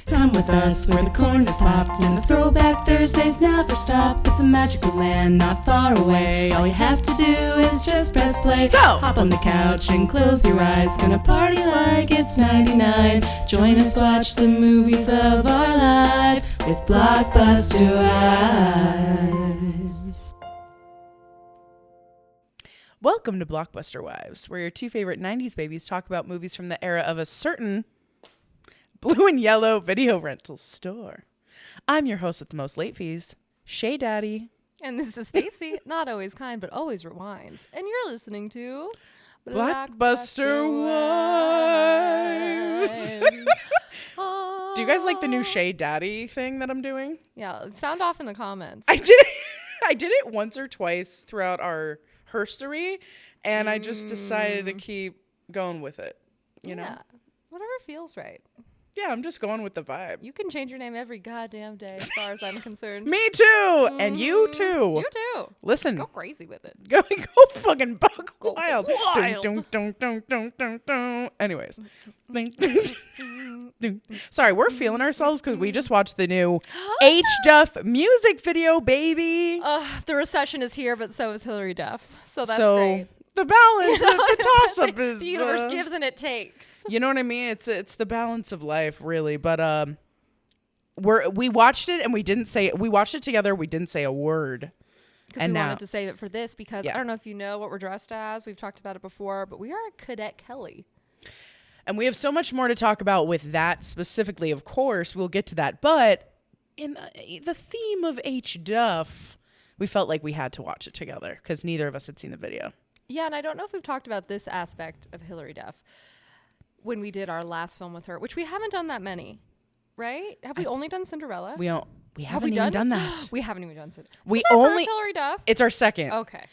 Come with us where the corn is popped and the throwback Thursdays never stop. It's a magical land not far away. All you have to do is just press play. So hop on the couch and close your eyes. Gonna party like it's 99. Join us, watch the movies of our lives with Blockbuster Wives. Welcome to Blockbuster Wives, where your two favorite 90s babies talk about movies from the era of a certain blue and yellow video rental store. I'm your host with the most late fees, Shea Daddy. And this is Stacy, not always kind, but always rewinds. And you're listening to Blockbuster Wives. Do you guys like the new Shea Daddy thing that I'm doing? Yeah, sound off in the comments. I did it once or twice throughout our herstory, and I just decided to keep going with it. You know? Whatever feels right. Yeah, I'm just going with the vibe. You can change your name every goddamn day as far as I'm concerned. Me too! And you too. You too. Listen. Go crazy with it. Go fucking buck wild. Anyways. Sorry, we're feeling ourselves because we just watched the new H. Duff music video, baby. The recession is here, but so is Hillary Duff. So that's great. The balance, the toss-up is... The universe gives and it takes. You know what I mean? It's the balance of life, really. But we watched it and we didn't say... We watched it together. We didn't say a word. Because we wanted to save it for this because I don't know if you know what we're dressed as. We've talked about it before, but we are Cadet Kelly. And we have so much more to talk about with that specifically. Of course, we'll get to that. But in the theme of H. Duff, we felt like we had to watch it together because neither of us had seen the video. Yeah, and I don't know if we've talked about this aspect of Hillary Duff when we did our last film with her, which we haven't done that many, right? Have we only done Cinderella? We haven't even done that. We haven't even done Cinderella. We only Hillary Duff. It's our second. Okay.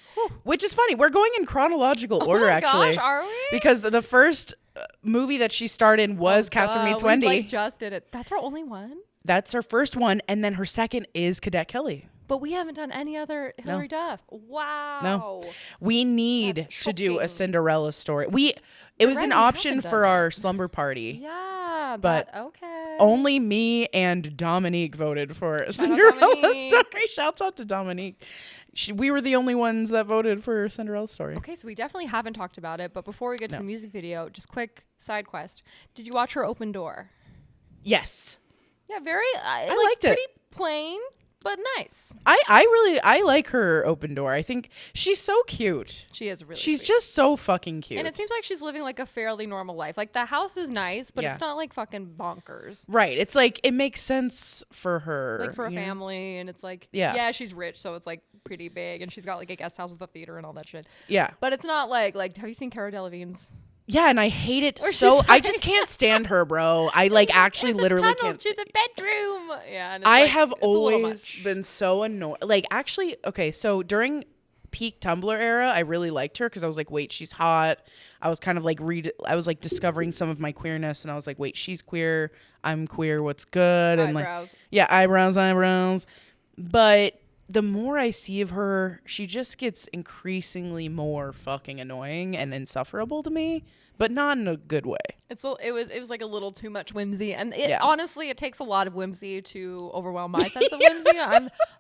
Which is funny. We're going in chronological order, actually. Gosh, are we? Because the first movie that she starred in was Catherine Meets Wendy. We just did it. That's our only one? That's her first one, and then her second is Cadet Kelly. But we haven't done any other Hillary Duff. Wow. No. We need to do a Cinderella story. It was an option for our slumber party. Yeah. But okay. Only me and Dominique voted for a Cinderella story. Shouts out to Dominique. We were the only ones that voted for Cinderella story. Okay, so we definitely haven't talked about it. But before we get to the music video, just quick side quest. Did you watch her open door? Yes. Yeah, very. I liked it. Pretty plain. But nice. I like her open door. I think she's so cute. She is really She's sweet. just so fucking cute. And it seems like she's living like a fairly normal life. Like the house is nice, but it's not like fucking bonkers. Right. It's like it makes sense for her. Like for a family, and it's like she's rich, so it's like pretty big, and she's got like a guest house with a theater and all that shit. Yeah. But it's not like have you seen Cara Delevingne's? Yeah, and I hate it so. I just can't stand her, bro. I actually literally can't. To the bedroom. Yeah, and I have always been so annoyed. Like actually, okay, so during peak Tumblr era, I really liked her because I was like, wait, she's hot. I was kind of like I was like discovering some of my queerness, and I was like, wait, she's queer. I'm queer. What's good? And eyebrows. Eyebrows. But the more I see of her, she just gets increasingly more fucking annoying and insufferable to me, but not in a good way. It was like a little too much whimsy, and honestly, it takes a lot of whimsy to overwhelm my sense of whimsy.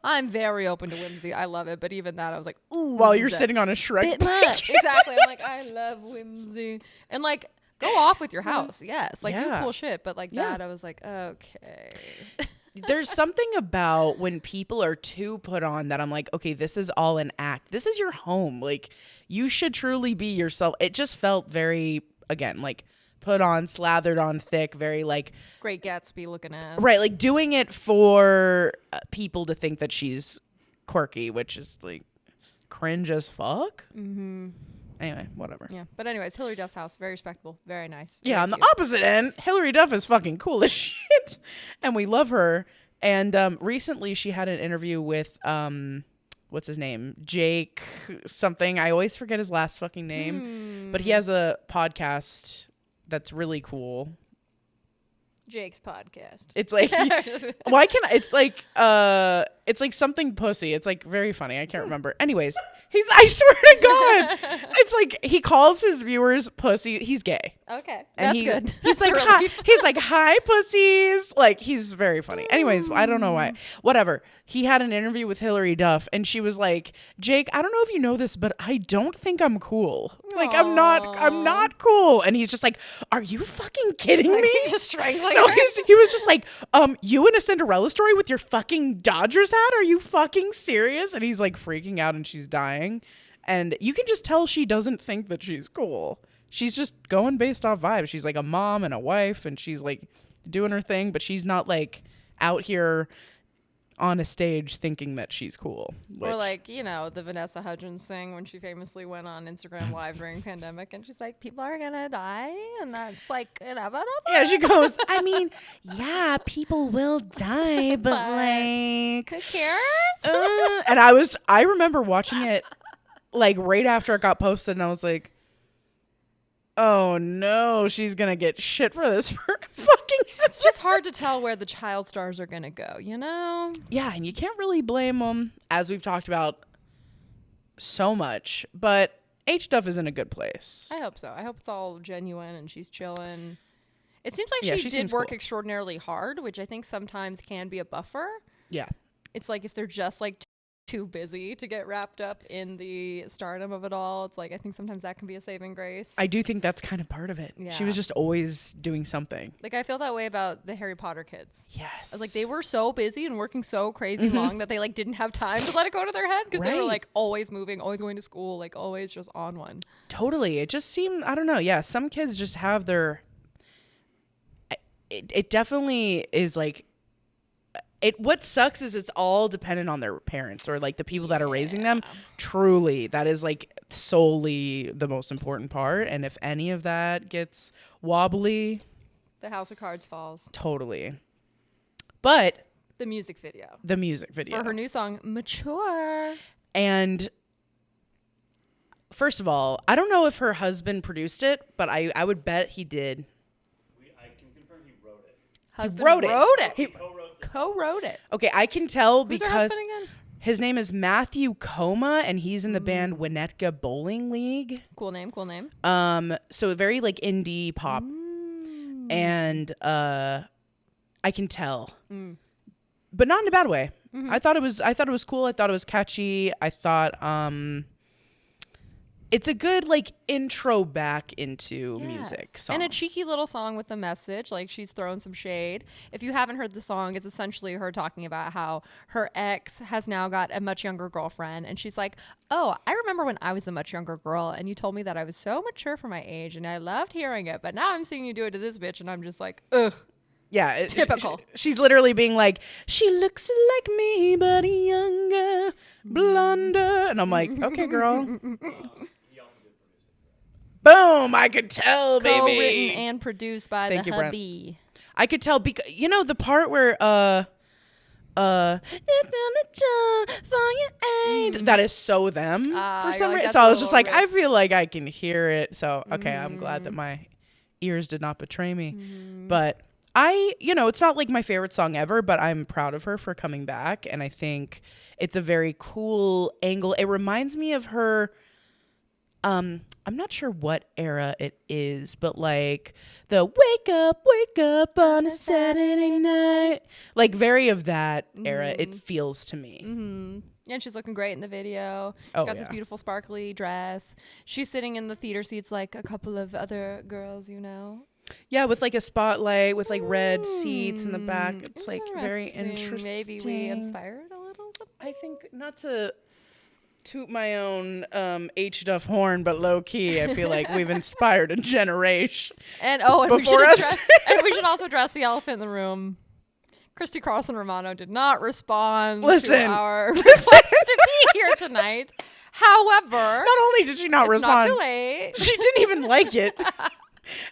I'm very open to whimsy. I love it, but even that, I was like, ooh. While you're sitting on a Shrek bit much. Exactly. I'm like, I love whimsy, and like, go off with your house. Yes, like do cool shit, but like that, I was like, okay. There's something about when people are too put on that I'm like, okay, this is all an act. This is your home. Like, you should truly be yourself. It just felt very, again, like put on, slathered on thick, very like Great Gatsby looking ass. Right, like doing it for people to think that she's quirky, which is like cringe as fuck. Mm-hmm. Anyway, whatever. Yeah, but anyways, Hillary Duff's house, very respectable, very nice. Yeah, on cute. the opposite end, Hillary Duff is fucking cool as shit, and we love her. And recently, she had an interview with what's his name, Jake something. I always forget his last fucking name, but he has a podcast that's really cool. Jake's podcast. It's like it's like It's like something pussy. It's like very funny. I can't remember. Anyways, I swear to God, it's like he calls his viewers pussy. He's gay. Okay, And that's good. He's like, hi, he's like, hi, pussies. Like, he's very funny. Anyways, I don't know why. Whatever. He had an interview with Hillary Duff, and she was like, Jake, I don't know if you know this, but I don't think I'm cool. Like, I'm not cool. And he's just like, are you fucking kidding me? He's just strangling No, her. he was just like, you in a Cinderella story with your fucking Dodgers hat? Are you fucking serious? And he's like freaking out, and she's dying. And you can just tell she doesn't think that she's cool. She's just going based off vibes. She's like a mom and a wife, and she's like doing her thing, but she's not like out here on a stage thinking that she's cool. Or like, you know, the Vanessa Hudgens thing when she famously went on Instagram Live during pandemic and she's like, people are gonna die and that's like inevitable. Yeah, she goes, I mean, yeah, people will die, but like, who cares? and I remember watching it like right after it got posted, and I was like, oh no, she's gonna get shit for this for fucking. It's just hard to tell where the child stars are gonna go, you know? Yeah, and you can't really blame them, as we've talked about so much. But H Duff is in a good place. I hope so. I hope it's all genuine and she's chilling. It seems like she did work extraordinarily hard, which I think sometimes can be a buffer. Yeah, it's like if they're just like too busy to get wrapped up in the stardom of it all, it's like I think sometimes that can be a saving grace. I do think that's kind of part of it. Yeah. She was just always doing something. Like I feel that way about the Harry Potter kids. Yes. I was like, they were so busy and working so crazy long that they like didn't have time to let it go to their head because they were like always moving, always going to school, like always just on one. Totally. It just seemed, I don't know. Yeah. Some kids just have their, it definitely is like, what sucks is it's all dependent on their parents or like the people that are raising them. Truly, that is like solely the most important part. And if any of that gets wobbly, the house of cards falls. Totally. But the music video for her new song Mature. And first of all, I don't know if her husband produced it, but I would bet he did. I can confirm he wrote it. Husband wrote it. He co-wrote it. Okay, I can tell because her husband again? His name is Matthew Coma, and he's in the band Winnetka Bowling League. Cool name. So very like indie pop, and I can tell, but not in a bad way. I thought it was cool. I thought it was catchy. I thought it's a good like intro back into music song. And a cheeky little song with a message. Like she's throwing some shade. If you haven't heard the song, it's essentially her talking about how her ex has now got a much younger girlfriend. And she's like, oh, I remember when I was a much younger girl and you told me that I was so mature for my age and I loved hearing it. But now I'm seeing you do it to this bitch and I'm just like, ugh. Yeah. Typical. She's literally being like, she looks like me, but younger, blonder. And I'm like, okay, girl. Boom! I could tell, baby. Co-written and produced by the hubby. Brent. I could tell because you know the part where that is so them for some reason. So I was just like, I feel like I can hear it. So okay, I'm glad that my ears did not betray me. But it's not like my favorite song ever, but I'm proud of her for coming back, and I think it's a very cool angle. It reminds me of her. I'm not sure what era it is, but like the wake up on a Saturday night, like very of that era, it feels to me. And she's looking great in the video. Got this beautiful sparkly dress. She's sitting in the theater seats like a couple of other girls, you know. Yeah, with like a spotlight, with like red seats in the back. It's like very interesting. Maybe we inspired a little something. I think not to toot my own H Duff horn, but low key, I feel like we've inspired a generation. And we should also address the elephant in the room. Christy Carlson Romano did not respond to our request to be here tonight. However, not only did she not respond, not too late. She didn't even like it.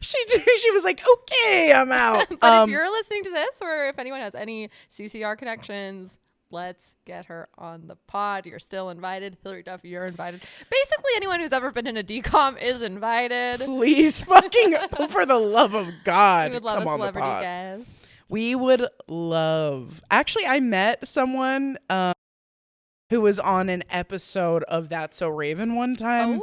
She was like, okay, I'm out. But if you're listening to this, or if anyone has any CCR connections, let's get her on the pod. You're still invited. Hillary Duff, you're invited. Basically, anyone who's ever been in a DCOM is invited. Please, fucking, for the love of God, we would love come a on the celebrity pod. guest. We would love. Actually, I met someone who was on an episode of That's So Raven one time.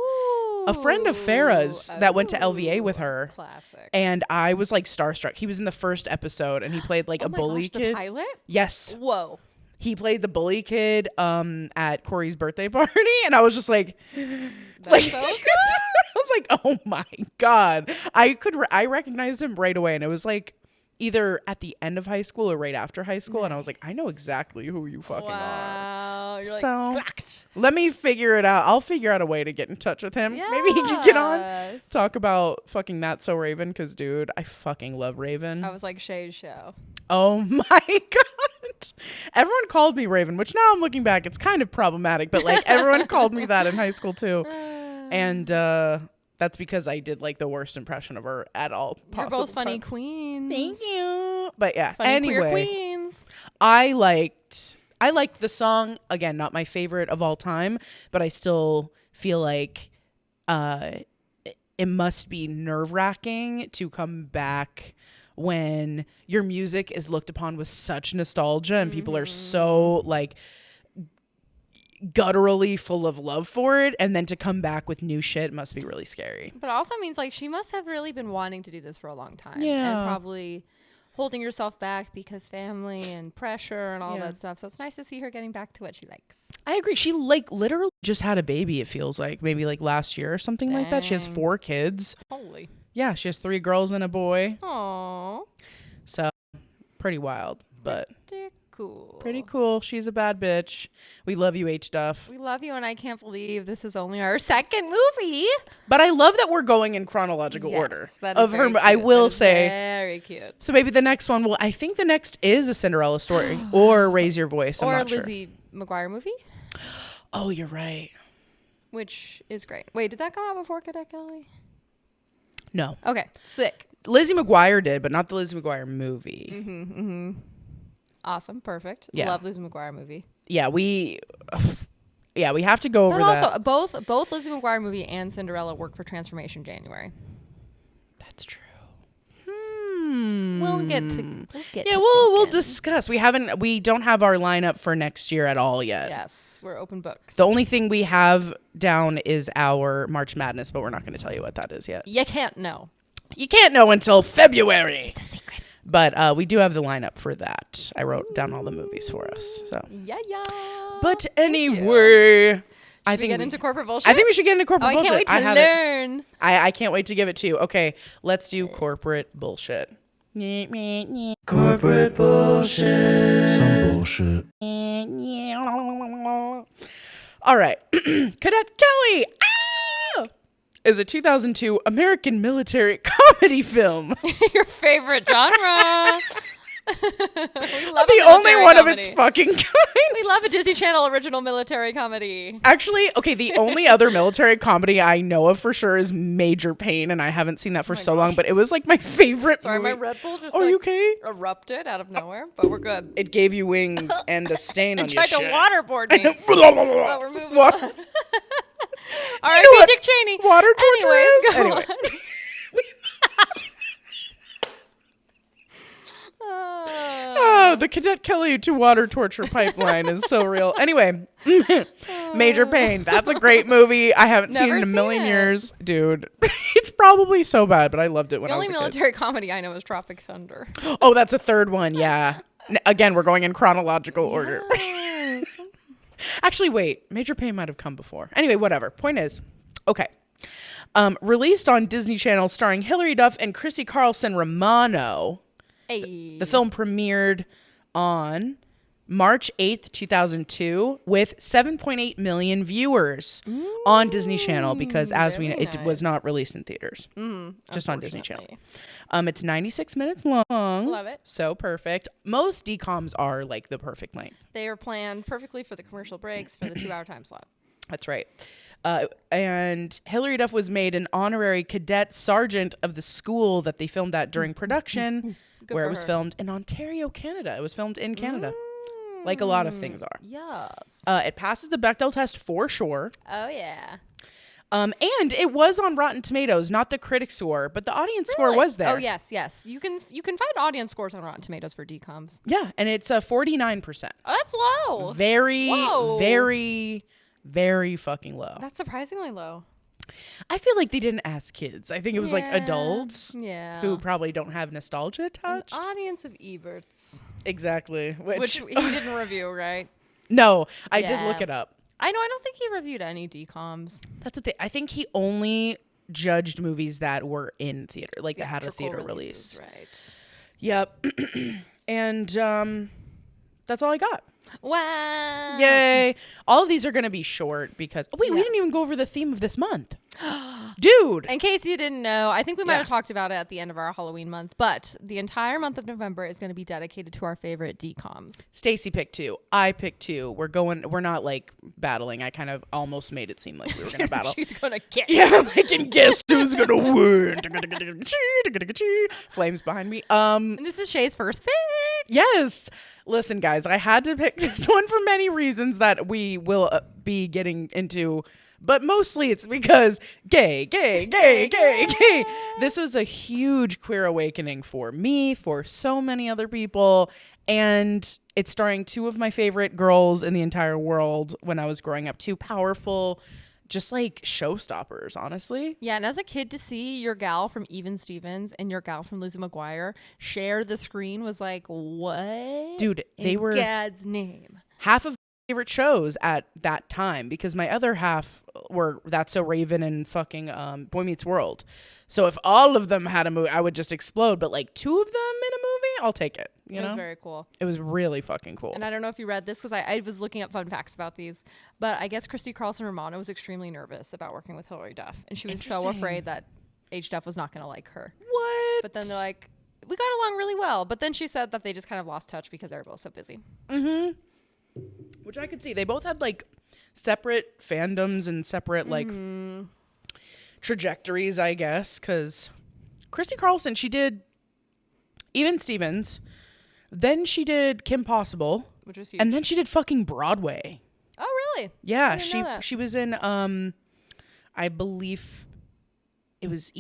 A friend of Farrah's that went to LVA with her. Classic. And I was like starstruck. He was in the first episode and he played like a bully kid. The pilot? Yes. Whoa. He played the bully kid at Corey's birthday party, and I was just like, That's so good. I was like, oh my God. I recognized him right away, and it was like either at the end of high school or right after high school, and I was like, I know exactly who you fucking are. You're So like, let me figure it out. I'll figure out a way to get in touch with him. Maybe he can get on, talk about fucking That's So Raven, because dude, I fucking love Raven. I was like Shea's show. Oh my God. Everyone called me Raven, which now I'm looking back, it's kind of problematic, but like everyone called me that in high school too. And that's because I did like the worst impression of her at all possible. You're both funny queens. Thank you. But yeah, Funny anyway, queer queens. I liked the song. Again, not my favorite of all time, but I still feel like it must be nerve-wracking to come back when your music is looked upon with such nostalgia and people are so like gutturally full of love for it, and then to come back with new shit must be really scary. But it also means like she must have really been wanting to do this for a long time. Yeah. And probably holding herself back because family and pressure and all that stuff. So it's nice to see her getting back to what she likes. I agree. She like literally just had a baby, it feels like. Maybe like last year or something like that. She has 4 kids. Holy. Yeah, she has 3 girls and a boy. Aww. So pretty wild, but Pretty cool. She's a bad bitch. We love you, H Duff. We love you, and I can't believe this is only our second movie. But I love that we're going in chronological order that is of her. very I cute. will That is say, very cute. so maybe the next one will. I think the next is a Cinderella story or Raise Your Voice. I'm Or a not sure. Lizzie McGuire movie, Oh, you're right. which is great. Wait, did that come out before Cadet Kelly? No, Okay, sick. Lizzie McGuire did, but not the Lizzie McGuire movie. Awesome, perfect. Yeah. Love Lizzie McGuire movie. Yeah, we have to go over But also, that. both Lizzie McGuire movie and Cinderella work for Transformation January. That's true. We'll get to. Yeah, we'll discuss. We don't have our lineup for next year at all yet. Yes, we're open books. The only thing we have down is our March Madness, but we're not going to tell you what that is yet. You can't know. You can't know until February. It's a secret. But we do have the lineup for that. I wrote down all the movies for us. So. Yeah. But anyway, I think we get into corporate bullshit. I think we should get into corporate bullshit. I can't wait to learn. I can't wait to give it to you. Okay, let's do corporate bullshit. Corporate bullshit. Some bullshit. All right. Cadet Kelly is a 2002 American military comedy film. Your favorite genre. We love The only one of its fucking kind. We love a Disney Channel original military comedy. Actually, okay, the only other military comedy I know of for sure is Major Pain, and I haven't seen that for so long, but it was like my favorite Sorry, movie. my Red Bull just Are you okay? erupted out of nowhere, but we're good. It gave you wings and a stain on your Tried to shit. waterboard me. But we're moving What? on. know R.I.P. what Dick Cheney. Water torture Anyways, is? go Anyway. on. Oh, the Cadet Kelly to water torture pipeline is so real. Anyway, Major Pain. That's a great movie. I haven't seen it in a million years. Dude, it's probably so bad, but I loved it when The I was only a military comedy I know is Tropic Thunder. kid. Oh, that's a third one. Yeah. Again, we're going in chronological order. Yes. Actually, wait. Major Pain might have come before. Anyway, whatever. Point is, okay. Released on Disney Channel starring Hilary Duff and Chrissy Carlson Romano. Hey. The film premiered on March 8th, 2002 with 7.8 million viewers on Disney Channel because as we know, it was not released in theaters. Just on Disney Channel. It's 96 minutes long. Love it. So perfect. Most DCOMs are like the perfect length. They are planned perfectly for the commercial breaks for the 2-hour time slot. That's right. And Hilary Duff was made an honorary cadet sergeant of the school that they filmed at during production, where it was filmed in Ontario, Canada. It was filmed in Canada, like a lot of things are. Yes. It passes the Bechdel test for sure. Oh, yeah. And it was on Rotten Tomatoes, not the critic score, but the audience score was there. Oh yes. You can find audience scores on Rotten Tomatoes for DCOMs. Yeah, and it's 49%. Oh, that's low. Very, very fucking low. That's surprisingly low. I feel like they didn't ask kids. I think it was like adults who probably don't have nostalgia attached. An audience of Eberts. Exactly. Which he didn't review, right? No, I did look it up. I know. I don't think he reviewed any DCOMs. That's the thing. I think he only judged movies that were in theater, like that had a theater release. Right. Yep. And that's all I got. Wow. Yay. All of these are going to be short because... Oh, wait, we didn't even go over the theme of this month. Dude. In case you didn't know, I think we might have talked about it at the end of our Halloween month, but the entire month of November is going to be dedicated to our favorite DCOMs. Stacy picked 2. I picked 2. We're not like battling. I kind of almost made it seem like we were going to battle. She's going to get Yeah, I can guess who's going to win. Flames behind me. And this is Shea's first pick. Yes. Listen, guys, I had to pick this one for many reasons that we will be getting into, but mostly it's because gay. This was a huge queer awakening for me, for so many other people, and it's starring 2 of my favorite girls in the entire world when I was growing up. 2 powerful, just like showstoppers, honestly. Yeah, and as a kid to see your gal from Even Stevens and your gal from Lizzie McGuire share the screen was like, what? Dude, they were God's name. half of my favorite shows at that time, because my other half were That's So Raven and fucking Boy Meets World. So if all of them had a movie, I would just explode. But like 2 of them in a movie, I'll take it. You know? It was very cool. It was really fucking cool. And I don't know if you read this because I was looking up fun facts about these, but I guess Christy Carlson Romano was extremely nervous about working with Hilary Duff, and she was so afraid that H. Duff was not going to like her. What? But then they're like, we got along really well. But then she said that they just kind of lost touch because they were both so busy. Mm-hmm. Which I could see. They both had like separate fandoms and separate like trajectories, I guess. Because Christy Carlson, she did Even Stevens. Then she did Kim Possible, which was huge. And then she did fucking Broadway. Oh, really? Yeah, she was in I believe it was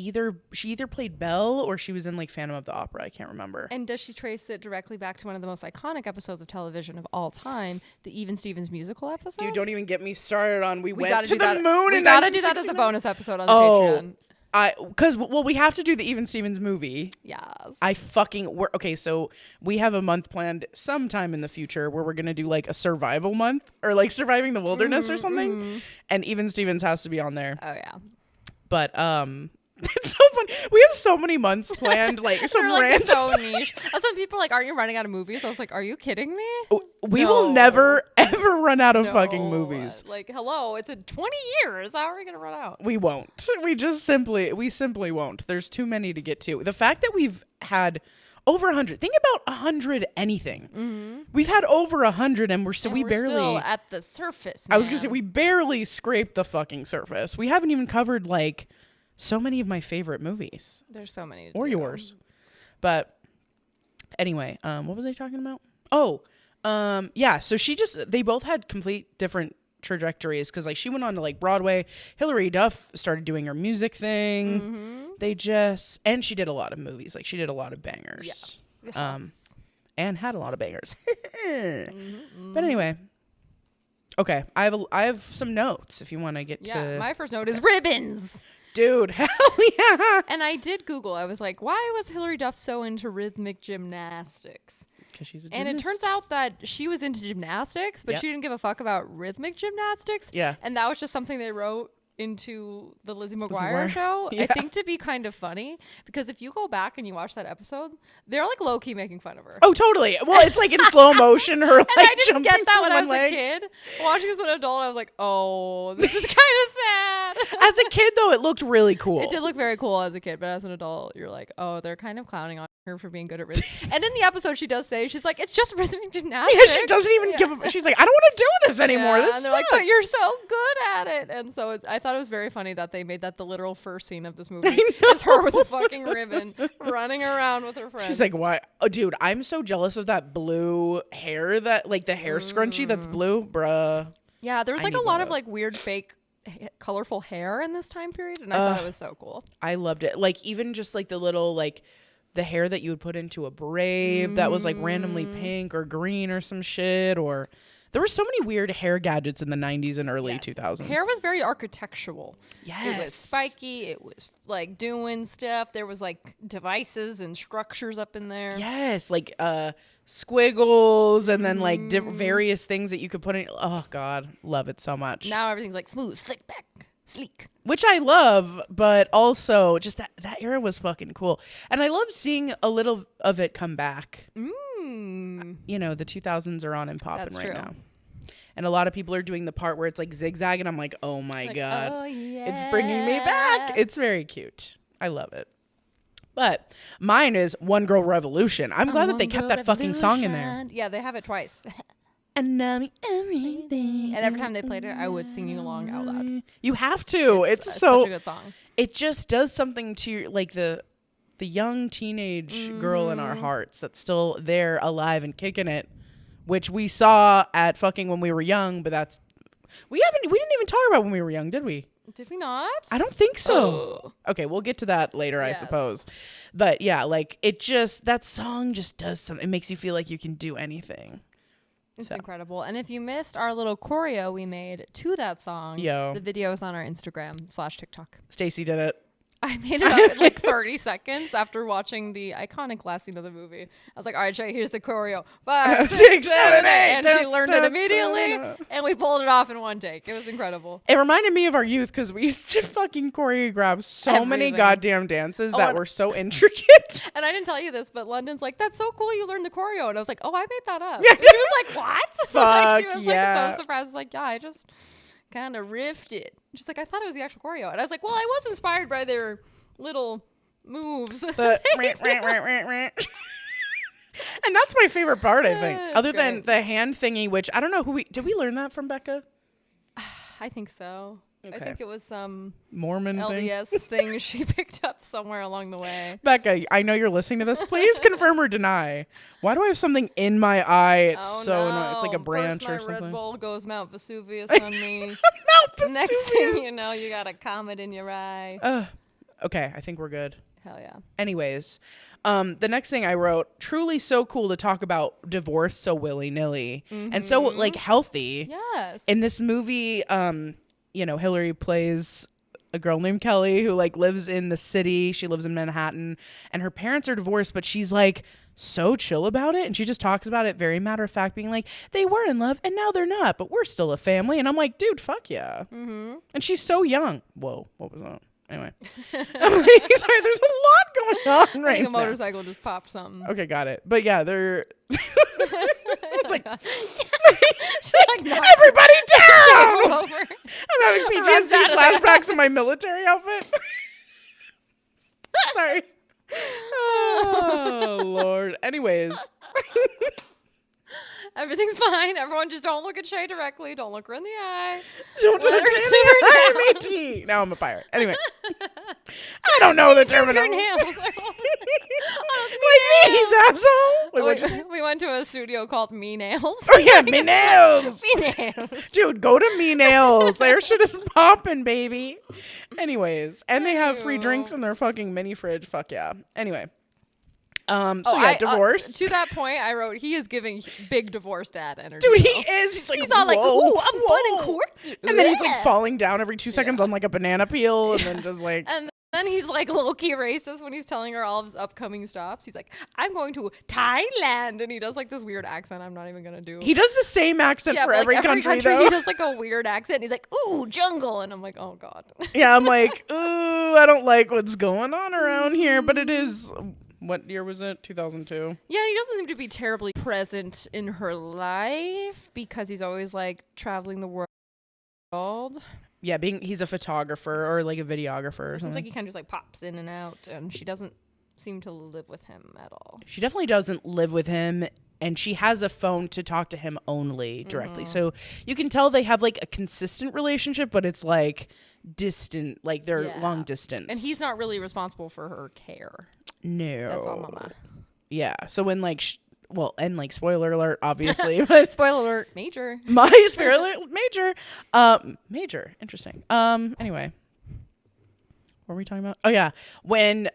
she either played Belle or she was in like Phantom of the Opera. I can't remember. And does she trace it directly back to one of the most iconic episodes of television of all time, the Even Stevens musical episode? Dude, don't even get me started on we went to the that. moon. We gotta do that as a bonus episode on the Patreon. Because we have to do the Even Stevens movie. Yes. Okay, so we have a month planned sometime in the future where we're gonna do like a survival month or like surviving the wilderness or something, and Even Stevens has to be on there. Oh yeah. But it's so funny. We have so many months planned, like some random. So niche. That's when people are like, "Aren't you running out of movies?" I was like, "Are you kidding me?" We will never ever run out of fucking movies. Like, hello, it's in 20 years. How are we gonna run out? We won't. We simply won't. There's too many to get to. The fact that we've had over 100. Think about 100 anything. Mm-hmm. We've had over 100, and we're barely still at the surface. Man. I was gonna say we barely scraped the fucking surface. We haven't even covered like so many of my favorite movies. There's so many. Or yours. But anyway, what was I talking about? Oh, yeah. So they both had complete different trajectories because like she went on to like Broadway. Hilary Duff started doing her music thing. Mm-hmm. And she did a lot of movies. Like she did a lot of bangers. Yes. And had a lot of bangers. But anyway. Okay, I have some notes if you want to get to. Yeah, my first note is ribbons. Dude, hell yeah. And I did Google. I was like, why was Hilary Duff so into rhythmic gymnastics? Because she's a gymnast. And it turns out that she was into gymnastics, but she didn't give a fuck about rhythmic gymnastics. Yeah. And that was just something they wrote into the Lizzie McGuire show. Yeah. I think to be kind of funny, because if you go back and you watch that episode, they're like low-key making fun of her. Oh, totally. Well, it's like in slow motion. Her, like, and I didn't get that when I was a kid. Watching as an adult, I was like, oh, this is kind of sad. As a kid, though, it looked really cool. It did look very cool as a kid, but as an adult, you're like, oh, they're kind of clowning on her for being good at rhythm. And in the episode, she does say, she's like, it's just rhythmic gymnastics. Yeah, she doesn't even give a... She's like, I don't want to do this anymore. This and they're sucks. Like, but you're so good at it. And so I thought it was very funny that they made that the literal first scene of this movie. Is her with a fucking ribbon running around with her friends. She's like, what? Oh, dude, I'm so jealous of that blue hair, that like the hair scrunchie that's blue. Bruh. Yeah, there was like a lot of like weird fake colorful hair in this time period, and I thought it was so cool. I loved it. Like even just like the little like the hair that you would put into a braid that was like randomly pink or green or some shit, or there were so many weird hair gadgets in the 90s and early 2000s. Hair was very architectural. Yes. It was spiky. It was like doing stuff. There was like devices and structures up in there. Yes, like squiggles and then like various things that you could put in. Oh God, love it so much. Now everything's like smooth, slick back, sleek. Which I love, but also just that era was fucking cool. And I love seeing a little of it come back. You know, the 2000s are on and popping right now. And a lot of people are doing the part where it's like zigzag, and I'm like, oh my God. Oh, yeah. It's bringing me back. It's very cute. I love it. But mine is One Girl Revolution. I'm glad that they kept that fucking song in there. Yeah, they have it twice. And everything. And every time they played it, I was singing along out loud. You have to. It's such a good song. It just does something to like the young teenage girl in our hearts that's still there, alive and kicking it, which we saw at fucking When We Were Young. But that's we didn't even talk about When We Were Young, did we? Did we not? I don't think so. Okay, we'll get to that later, I suppose. But yeah, like that song just does something. It makes you feel like you can do anything. It's incredible. And if you missed our little choreo we made to that song, the video is on our Instagram/TikTok. Stacy did it. I made it up in like 30 seconds after watching the iconic last scene of the movie. I was like, all right, Shay, here's the choreo. 5, 6, 7, 8. And she learned it immediately. And we pulled it off in one take. It was incredible. It reminded me of our youth because we used to fucking choreograph so many goddamn dances that were so intricate. And I didn't tell you this, but London's like, that's so cool you learned the choreo. And I was like, oh, I made that up. And she was like, what? Fuck, she was like so surprised. I was like, yeah, I just kind of riffed it. She's like, I thought it was the actual choreo. And I was like, well, I was inspired by their little moves. And that's my favorite part, I think. Other than the hand thingy, which I don't know did we learn that from Becca? I think so. Okay. I think it was some Mormon LDS thing she picked up somewhere along the way. Becca, I know you're listening to this. Please confirm or deny. Why do I have something in my eye? It's annoying. It's like a branch or something. Red Bull goes Mount Vesuvius on me. Mount Vesuvius. Next thing you know, you got a comet in your eye. Okay, I think we're good. Hell yeah. Anyways, the next thing I wrote, truly so cool to talk about divorce so willy-nilly and so like healthy. Yes. In this movie, you know, Hillary plays a girl named Kelly who like lives in the city. She lives in Manhattan and her parents are divorced, but she's like so chill about it. And she just talks about it very matter of fact, being like, they were in love and now they're not, but we're still a family. And I'm like, dude, fuck yeah. And she's so young. Whoa, what was that? Anyway, sorry, there's a lot going on right now. A motorcycle just popped something. Okay, got it. But yeah, they're it's like, everybody down. I'm having PTSD flashbacks in my military outfit. Sorry. Oh Lord. Anyways. Everything's fine. Everyone just don't look at Shay directly. Don't look her in the eye. Don't look her in the eye, matey. Now I'm a pirate. Anyway. I don't know the terminology. Like these, asshole. We went to a studio called Me Nails. Oh yeah, Me Nails. Me Nails. Dude, go to Me Nails. Their shit is popping, baby. Anyways, and they have free drinks in their fucking mini fridge. Fuck yeah. Anyway. Divorce. To that point, I wrote, he is giving big divorce dad energy. Dude, he is. He's all like, ooh, I'm fun and quirky. And then he's like falling down every 2 seconds on like a banana peel, and then just like. And then he's like low-key racist when he's telling her all of his upcoming stops. He's like, I'm going to Thailand, and he does like this weird accent I'm not even gonna do. He does the same accent for every country though. He does like a weird accent. And he's like, ooh, jungle, and I'm like, oh god. Yeah, I'm like, ooh, I don't like what's going on around here, but it is. What year was it? 2002. Yeah, he doesn't seem to be terribly present in her life because he's always like traveling the world. Yeah, he's a photographer or like a videographer or something. Seems like he kind of just like pops in and out, and she doesn't seem to live with him at all. She definitely doesn't live with him, and she has a phone to talk to him only directly. So you can tell they have like a consistent relationship, but it's like distant, like they're long distance. And he's not really responsible for her care. No. That's all mama. Yeah. So when like and like spoiler alert, obviously, but Spoiler alert, major. my spoiler alert, major, interesting. Anyway, what were we talking about? Oh yeah, when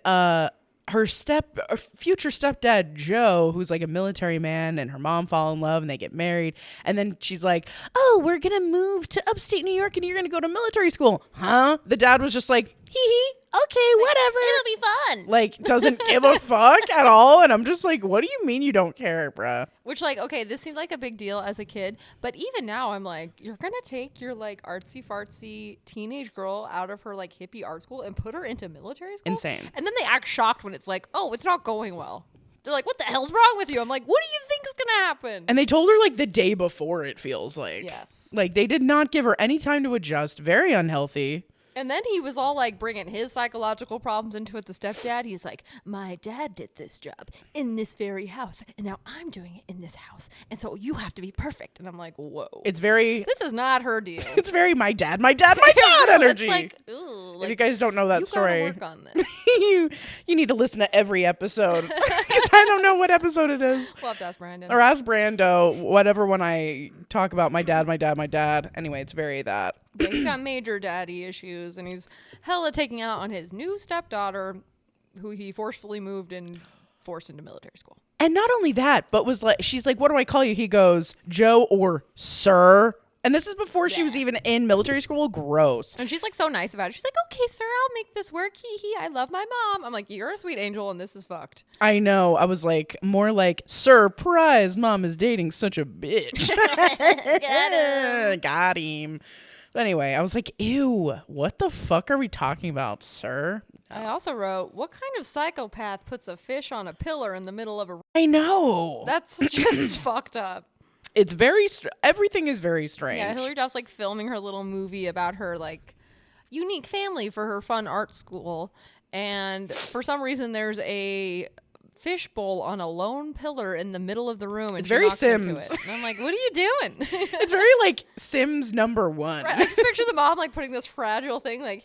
her future stepdad Joe, who's like a military man, and her mom fall in love and they get married, and then she's like, oh, we're gonna move to upstate New York and you're gonna go to military school, huh? The dad was just like, hee hee, okay, whatever, It'll be fun. like doesn't give a fuck at all. And I'm just like, what do you mean you don't care, bruh? Which, like, okay, this seemed like a big deal as a kid, but even now I'm like, you're gonna take your like artsy fartsy teenage girl out of her like hippie art school and put her into military school? Insane. And then they act shocked when it's like, oh, it's not going well. They're like, what the hell's wrong with you? I'm like, what do you think is gonna happen? And they told her like the day before, it feels like. Yes. Like they did not give her any time to adjust. Very unhealthy. And then he was all like bringing his psychological problems into it. The stepdad, he's like, my dad did this job in this very house, and now I'm doing it in this house, and so you have to be perfect. And I'm like, whoa. It's very This is not her deal. it's very my dad energy. It's like, ooh, If you guys don't know that you story, gotta work on this. you need to listen to every episode because I don't know what episode it is. We'll have to ask Brandon. Or ask Brando, whatever, when I talk about my dad. Anyway, it's very that. Yeah, he's got major daddy issues, and he's hella taking out on his new stepdaughter, who he forcefully moved and forced into military school. And not only that, but was like, she's like, what do I call you? He goes, Joe or sir. And this is before she was even in military school. Gross. And she's like so nice about it. She's like, okay, sir, I'll make this work. Hee hee. I love my mom. I'm like, you're a sweet angel, and this is fucked. I know. I was like, more like, surprise, mom is dating such a bitch. Got him. But anyway, I was like, ew, what the fuck are we talking about, sir? I also wrote, what kind of psychopath puts a fish on a pillar in the middle of a... I know. That's just fucked up. It's very, everything is very strange. Yeah, Hilary Duff's like filming her little movie about her like unique family for her fun art school. And for some reason, there's a fishbowl on a lone pillar in the middle of the room, and It's she very knocks into Sims. it. And I'm like, what are you doing? It's very like Sims number one. Right, I just picture the mom like putting this fragile thing like,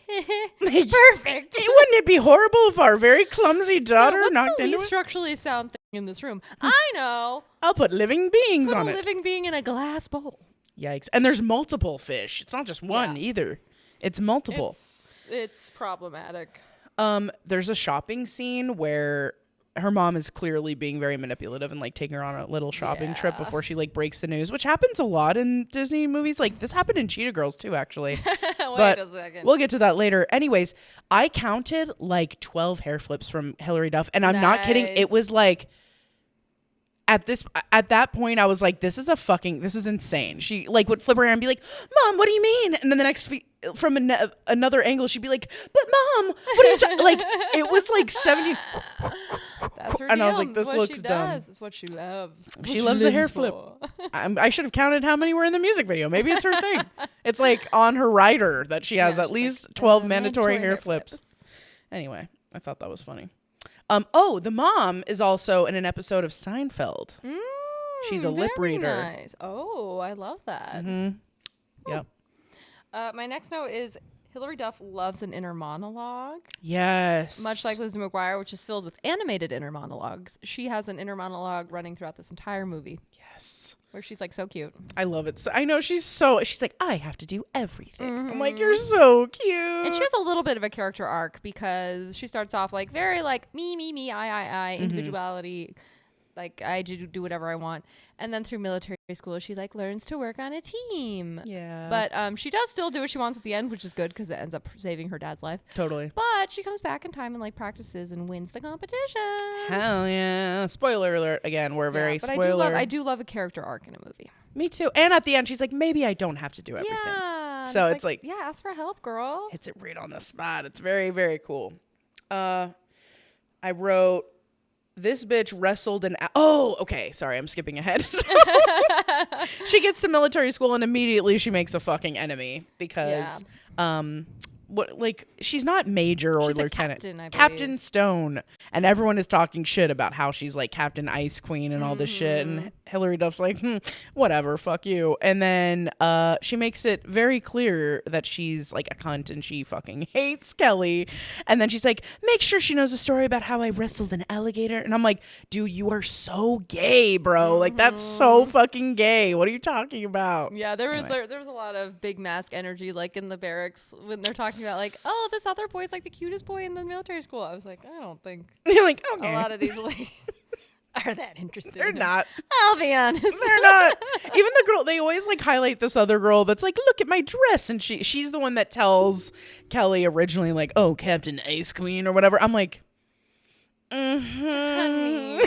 perfect. Wouldn't it be horrible if our very clumsy daughter What's knocked the into least it? structurally sound thing in this room? I know. I'll put living beings Put on a it. living being in a glass bowl. Yikes. And there's multiple fish. It's not just one either. It's multiple. It's problematic. There's a shopping scene where her mom is clearly being very manipulative and like taking her on a little shopping trip before she like breaks the news, which happens a lot in Disney movies. Like this happened in Cheetah Girls too, actually. Wait a second. We'll get to that later. Anyways, I counted like 12 hair flips from Hilary Duff, and I'm not kidding. It was like at that point I was like, this is insane. She like would flip around and be like, Mom, what do you mean? And then the next from another angle she'd be like, but Mom, what are you like it was like 17. That's her And deal. I was like, this It's what looks she dumb. does. It's what she loves. It's She what loves the hair lives flip. for. I should have counted how many were in the music video. Maybe it's her thing. It's like on her rider that she has Yeah, at she's least like, 12 mandatory mandatory hair hair flips. Anyway, I thought that was funny. The mom is also in an episode of Seinfeld. She's a lip Very reader. Nice. Oh, I love that. Yep. My next note is Hilary Duff loves an inner monologue. Yes. Much like Lizzie McGuire, which is filled with animated inner monologues. She has an inner monologue running throughout this entire movie. Yes. Where she's like so cute. I love it. So I know she's like, I have to do everything. I'm like, you're so cute. And she has a little bit of a character arc because she starts off like very like me, I, individuality. Like I do whatever I want. And then through military school, she like learns to work on a team. Yeah. But she does still do what she wants at the end, which is good because it ends up saving her dad's life. Totally. But she comes back in time and like practices and wins the competition. Hell yeah. Spoiler alert. Again, we're very but spoiler. I do love a character arc in a movie. Me too. And at the end, she's like, maybe I don't have to do everything. Yeah. So it's like, yeah, ask for help, girl. hits it right on the spot. It's very, very cool. I wrote, this bitch wrestled an... Oh, okay. Sorry, I'm skipping ahead. She gets to military school and immediately she makes a fucking enemy because... she's not major or She's a lieutenant. captain, I believe. Captain Stone. And everyone is talking shit about how she's like Captain Ice Queen and all this shit. And Hillary Duff's like, whatever, fuck you. And then she makes it very clear that she's like a cunt and she fucking hates Kelly. And then she's like, make sure she knows a story about how I wrestled an alligator. And I'm like, dude, you are so gay, bro. Like, that's so fucking gay. What are you talking about? Yeah, there was Anyway. there was a lot of big mask energy, like in the barracks when they're talking about like, oh, this other boy's like the cutest boy in the military school. I was like, I don't think You're like, okay. a lot of these ladies are that interested. They're in him. not. I'll be honest. They're not. Even the girl, they always like highlight this other girl that's like, look at my dress. And she's the one that tells Kelly originally, like, oh, Captain Ice Queen or whatever. I'm like, honey.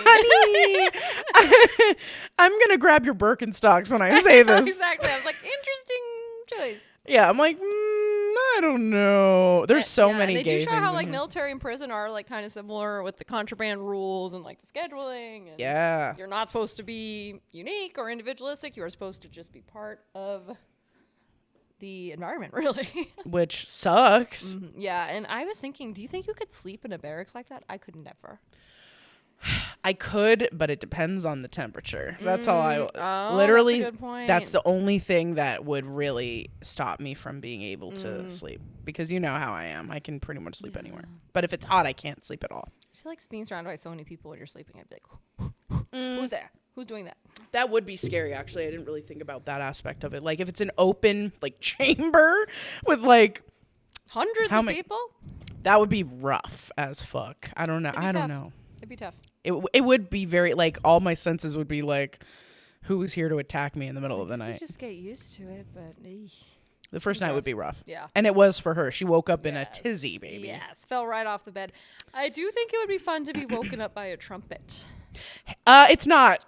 I'm going to grab your Birkenstocks when I say this. Exactly. I was like, interesting choice. Yeah, I'm like, I don't know. There's so many they gay do show things how in like here. military and prison are like kind of similar with the contraband rules and like the scheduling. And Yeah. you're not supposed to be unique or individualistic. You are supposed to just be part of the environment, really. Which sucks. Yeah, and I was thinking, do you think you could sleep in a barracks like that? I could never. I could, but it depends on the temperature. That's all Oh, literally, that's a good point. that's the only thing that would really stop me from being able to sleep. Because you know how I am. I can pretty much sleep anywhere. But if it's hot, I can't sleep at all. I feel like being surrounded by so many people when you're sleeping, I'd be like, who's there? Who's doing that? That would be scary, actually. I didn't really think about that aspect of it. Like, if it's an open, like, chamber with, like, Hundreds How of many- people? that would be rough as fuck. I don't know. It'd be I don't tough. know. It'd be tough. It would be very, like, all my senses would be like, who is here to attack me in the middle of the I guess you night? just get used to it, but The first night would be rough. yeah. And it was for her. She woke up in a Yes, tizzy, baby. Yes, fell right off the bed. I do think it would be fun to be woken up by a trumpet. It's not.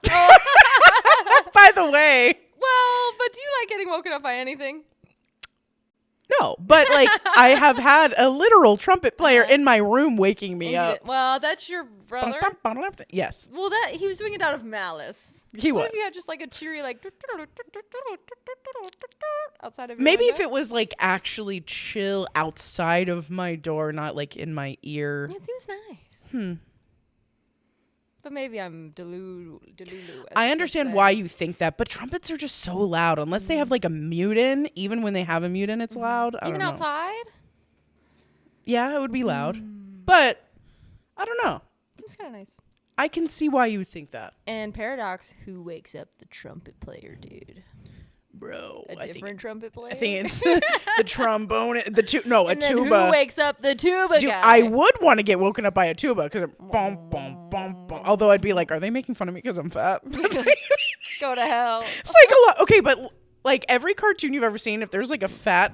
By the way. Well, but do you like getting woken up by anything? No, but like I have had a literal trumpet player in my room waking me up. Well, that's your brother. Yes, Well, that he was doing it out of malice. he What was. if you had just like a cheery like outside of your Maybe if window? it was like actually chill outside of my door, not like in my ear. It seems nice. But maybe I'm delulu. I understand why you think that, but trumpets are just so loud. Unless they have like a mute in, even when they have a mute in, it's loud. I Even don't know. outside? Yeah, it would be loud. But I don't know. Seems kind of nice. I can see why you would think that. And Paradox, who wakes up the trumpet player, dude? Bro, A different trumpet player? I think it's the trombone, a and then tuba. who wakes up the tuba Dude, guy? I would want to get woken up by a tuba because boom, boom, boom, boom. Although I'd be like, are they making fun of me because I'm fat? Go to hell. It's like a lot. Okay, but like every cartoon you've ever seen, if there's like a fat,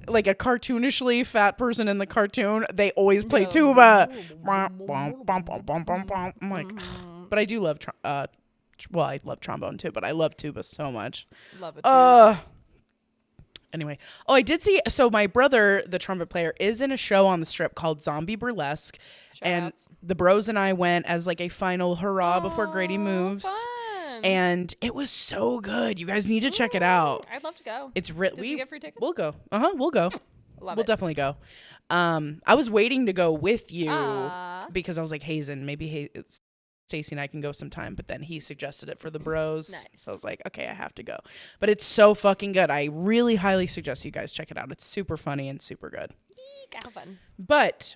like a cartoonishly fat person in the cartoon, they always play tuba. I'm like, but I do love, well, I love trombone too, but I love tuba so much. Love it. Too. Anyway, I did see. So my brother, the trumpet player, is in a show on the Strip called Zombie Burlesque, and Shoutouts. the bros and I went as like a final hurrah before Grady moves, Fun. and it was so good. You guys need to check it out. I'd love to go. It's Does he get free tickets? We'll go. We'll go. Love We'll it. definitely go. I was waiting to go with you Aw. because I was like, Hazen, maybe Stacy and I can go sometime, but then he suggested it for the bros. Nice. So I was like, okay, I have to go. But it's so fucking good. I really highly suggest you guys check it out. It's super funny and super good. Eek, have fun. But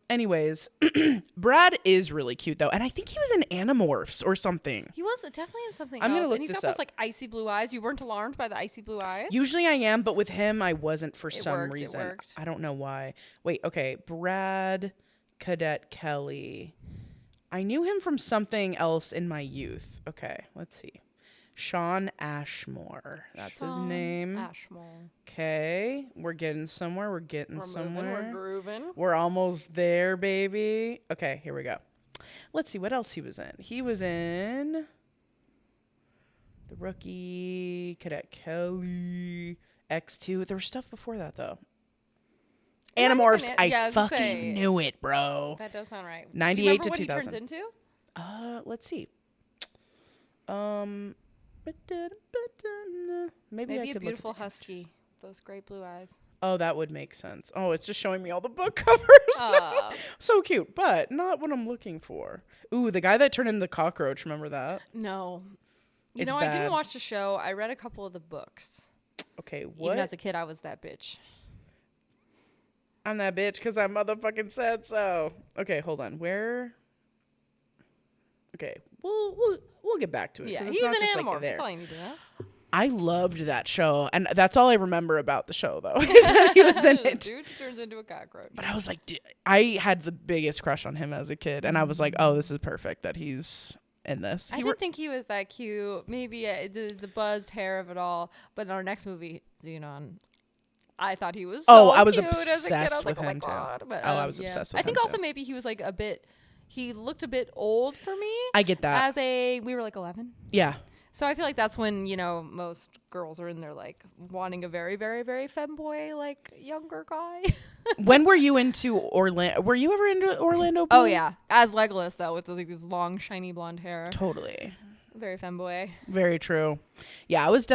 anyways, Brad is really cute though, and I think he was in Animorphs or something. He was definitely in something I'm else. gonna look and he's this got up. those like icy blue eyes. You weren't alarmed by the icy blue eyes? Usually I am, but with him I wasn't for some worked, it reason. worked. I don't know why. Wait, okay, Brad Cadet Kelly. I knew him from something else in my youth. Okay, let's see. Sean Ashmore. That's his Sean name. Ashmore. Okay, we're getting somewhere. We're getting We're somewhere. moving. We're grooving. We're almost there, baby. Okay, here we go. Let's see what else he was in. He was in The Rookie, Cadet Kelly, X2. There was stuff before that, though. Animorphs, I Yeah, I was gonna say, fucking knew it, bro. That does sound right. 98 Do you remember to what 2000. he turns into? Let's see. Maybe I Maybe a could beautiful look at the husky. Those great blue eyes. Oh, that would make sense. Oh, it's just showing me all the book covers. So cute, but not what I'm looking for. Ooh, the guy that turned into the cockroach. Remember that? No. You It's know, I bad. didn't watch the show. I read a couple of the books. Okay, what? Even as a kid, I was that bitch. I'm that bitch because I motherfucking said so. Okay, hold on. Where? Okay, we'll get back to it. Yeah, 'cause he's it's not an just, animal. like, there. That's all you need to know. I loved that show, and that's all I remember about the show, though, is that he was in it. Dude turns into a cockroach. But I was like, I had the biggest crush on him as a kid, and I was like, oh, this is perfect that he's in this. I didn't think he was that cute. Maybe the buzzed hair of it all. But in our next movie, Xenon, I thought he was so I was cute as a kid. obsessed I was with like, oh him, my too. God. But, I was obsessed with I think him, also too. maybe he was like he looked a bit old for me. I get that. We were like 11. Yeah. So I feel like that's when, most girls are in there like wanting a very, very, very femboy, like younger guy. When were you into Orlando? Were you ever into Orlando Bloom? Oh, yeah. As Legolas, though, with like this long, shiny blonde hair. Totally. Very femboy. Very true. Yeah, I was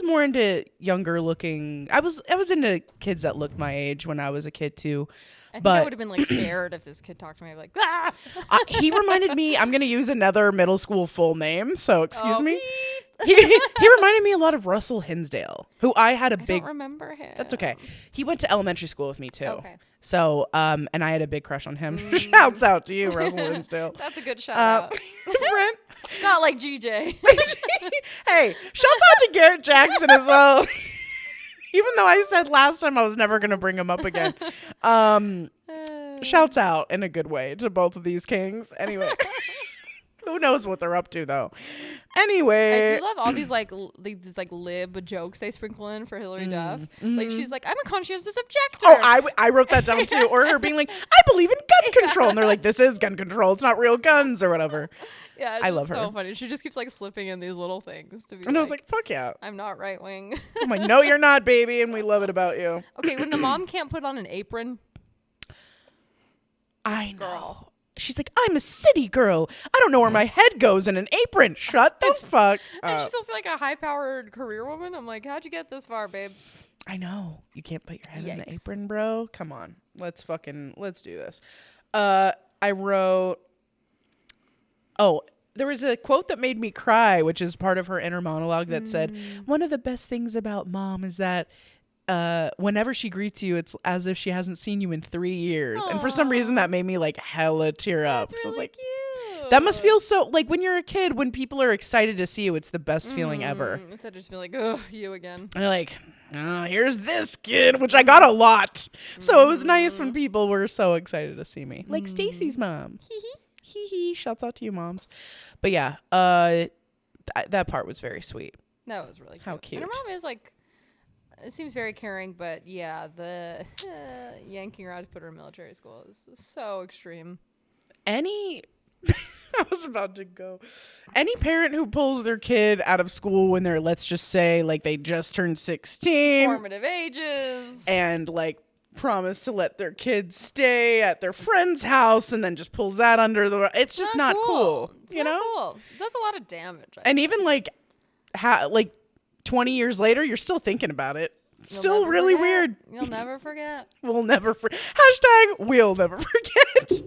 more into younger looking. I was into kids that looked my age when I was a kid too. I think But I would have been like scared if this kid talked to me. I'd be like, ah! he reminded me, I'm going to use another middle school full name, so excuse me. beep. He reminded me a lot of Russell Hinsdale, who I had a I big. don't remember him. That's okay. He went to elementary school with me too. Okay. So, and I had a big crush on him. Shouts out to you, Russell Hinsdale. That's a good shout out. Brent. Not like GJ. Hey, shouts out to Garrett Jackson as well. Even though I said last time I was never going to bring him up again. Shouts out in a good way to both of these kings. Anyway. Who knows what they're up to, though. Anyway. I do love all these these lib jokes they sprinkle in for Hillary Duff. Like she's like, I'm a conscientious objector. Oh, I wrote that down too. Or her being like, I believe in gun control. And they're like, this is gun control. It's not real guns or whatever. Yeah, it's I just love so her. funny. She just keeps like slipping in these little things to be And I was like, fuck yeah. I'm not right wing. I'm like, no, you're not, baby. And we love it about you. Okay, when the mom can't put on an apron. I know. She's like, I'm a city girl. I don't know where my head goes in an apron. Shut the fuck And up. she's also like a high-powered career woman. I'm like, how'd you get this far, babe? I know. You can't put your head in the Yikes. apron, bro. Come on. Let's do this. I wrote, there was a quote that made me cry, which is part of her inner monologue that said, one of the best things about mom is that whenever she greets you, it's as if she hasn't seen you in 3 years. And for some reason that made me like hella tear up. That's So I was really like, cute. that must feel so like when you're a kid, when people are excited to see you, it's the best feeling ever. Instead of just being like, oh, you again. And you're like, here's this kid, which I got a lot. So it was nice when people were so excited to see me. Like Stacy's mom. Hee hee. Shouts out to you, moms. But yeah, that part was very sweet. That was really cute. How cute. And her mom is like, it seems very caring, but yeah, the yanking her out to put her in military school is so extreme. I was about to go. Any parent who pulls their kid out of school when they're, let's just say, like they just turned 16. Formative ages. And like promise to let their kids stay at their friend's house and then just pulls that under the, it's just not cool. It's not cool. It does a lot of damage. And even like 20 years later, you're still thinking about it. You'll Still never really forget. weird. You'll never forget. We'll never forget. Hashtag we'll never forget.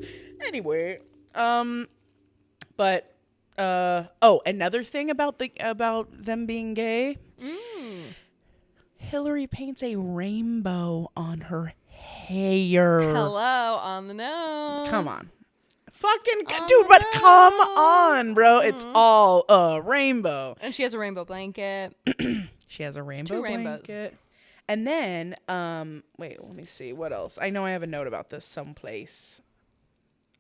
Anyway, but another thing about them being gay. Hillary paints a rainbow on her hair. Hello, on the nose. Come on. Fucking On dude, the but come nose. on, bro. It's all a rainbow. And she has a rainbow blanket. She has a rainbow two rainbows. blanket. And then, wait, let me see. What else? I know I have a note about this someplace.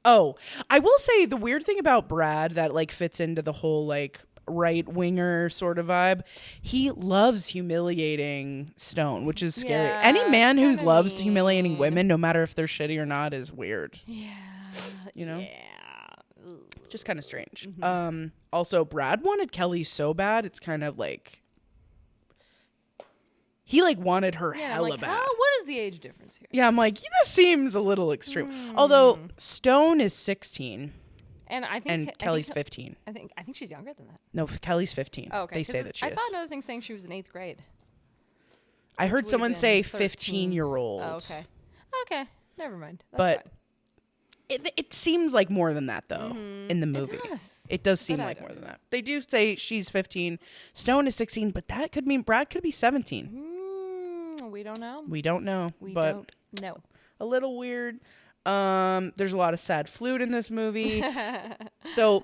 Oh, I will say the weird thing about Brad that like fits into the whole like right-winger sort of vibe, he loves humiliating Stone, which is scary. Yeah, Any man who kinda loves mean. humiliating women, no matter if they're shitty or not, is weird. Yeah. You know? Yeah. Just kind of strange. Also, Brad wanted Kelly so bad, it's kind of like he like wanted her Yeah, I'm hella like, bad. what is the age difference here? Yeah, I'm like, this seems a little extreme. Although Stone is 16 And I think and Kelly's 15. I think she's younger than that. No, Kelly's 15. Oh, okay. They say 'Cause that she I is. saw another thing saying she was in 8th grade. I heard would've someone been say 13. 15-year-old. Oh, okay. Okay. Never mind. That's But fine. it seems like more than that, though, in the movie. It does seem But I like don't more than that. They do say she's 15. Stone is 16, but that could mean Brad could be 17. We don't know. We don't know. We but don't know. a little weird. There's a lot of sad flute in this movie. So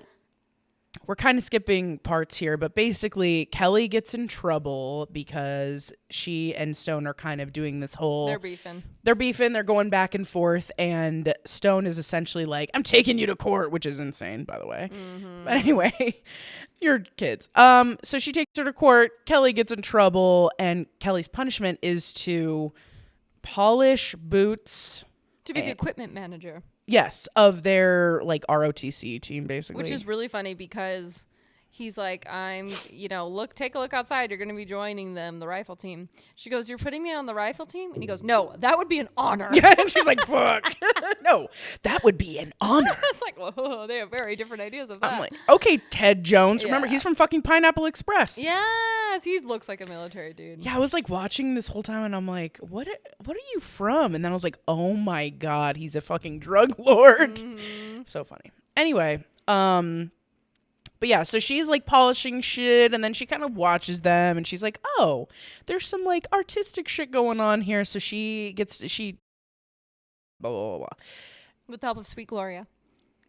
we're kind of skipping parts here, but basically Kelly gets in trouble because she and Stone are kind of doing this whole... They're beefing. They're going back and forth, and Stone is essentially like, I'm taking you to court, which is insane, by the way. But anyway, you're kids. So she takes her to court. Kelly gets in trouble, and Kelly's punishment is to polish boots... To be the equipment manager. Yes, of their like ROTC team, basically. Which is really funny because he's like, take a look outside. You're going to be joining them, the rifle team. She goes, you're putting me on the rifle team? And he goes, no, that would be an honor. Yeah, and she's like, fuck. No, that would be an honor. It's like, whoa, they have very different ideas of that. I'm like, okay, Ted Jones. Remember, Yeah. he's from fucking Pineapple Express. Yes, he looks like a military dude. Yeah, I was like watching this whole time and I'm like, what are you from? And then I was like, oh my God, he's a fucking drug lord. So funny. Anyway, but yeah, so she's like polishing shit and then she kind of watches them and she's like, oh, there's some like artistic shit going on here. So she blah, blah, blah, blah. With the help of Sweet Gloria.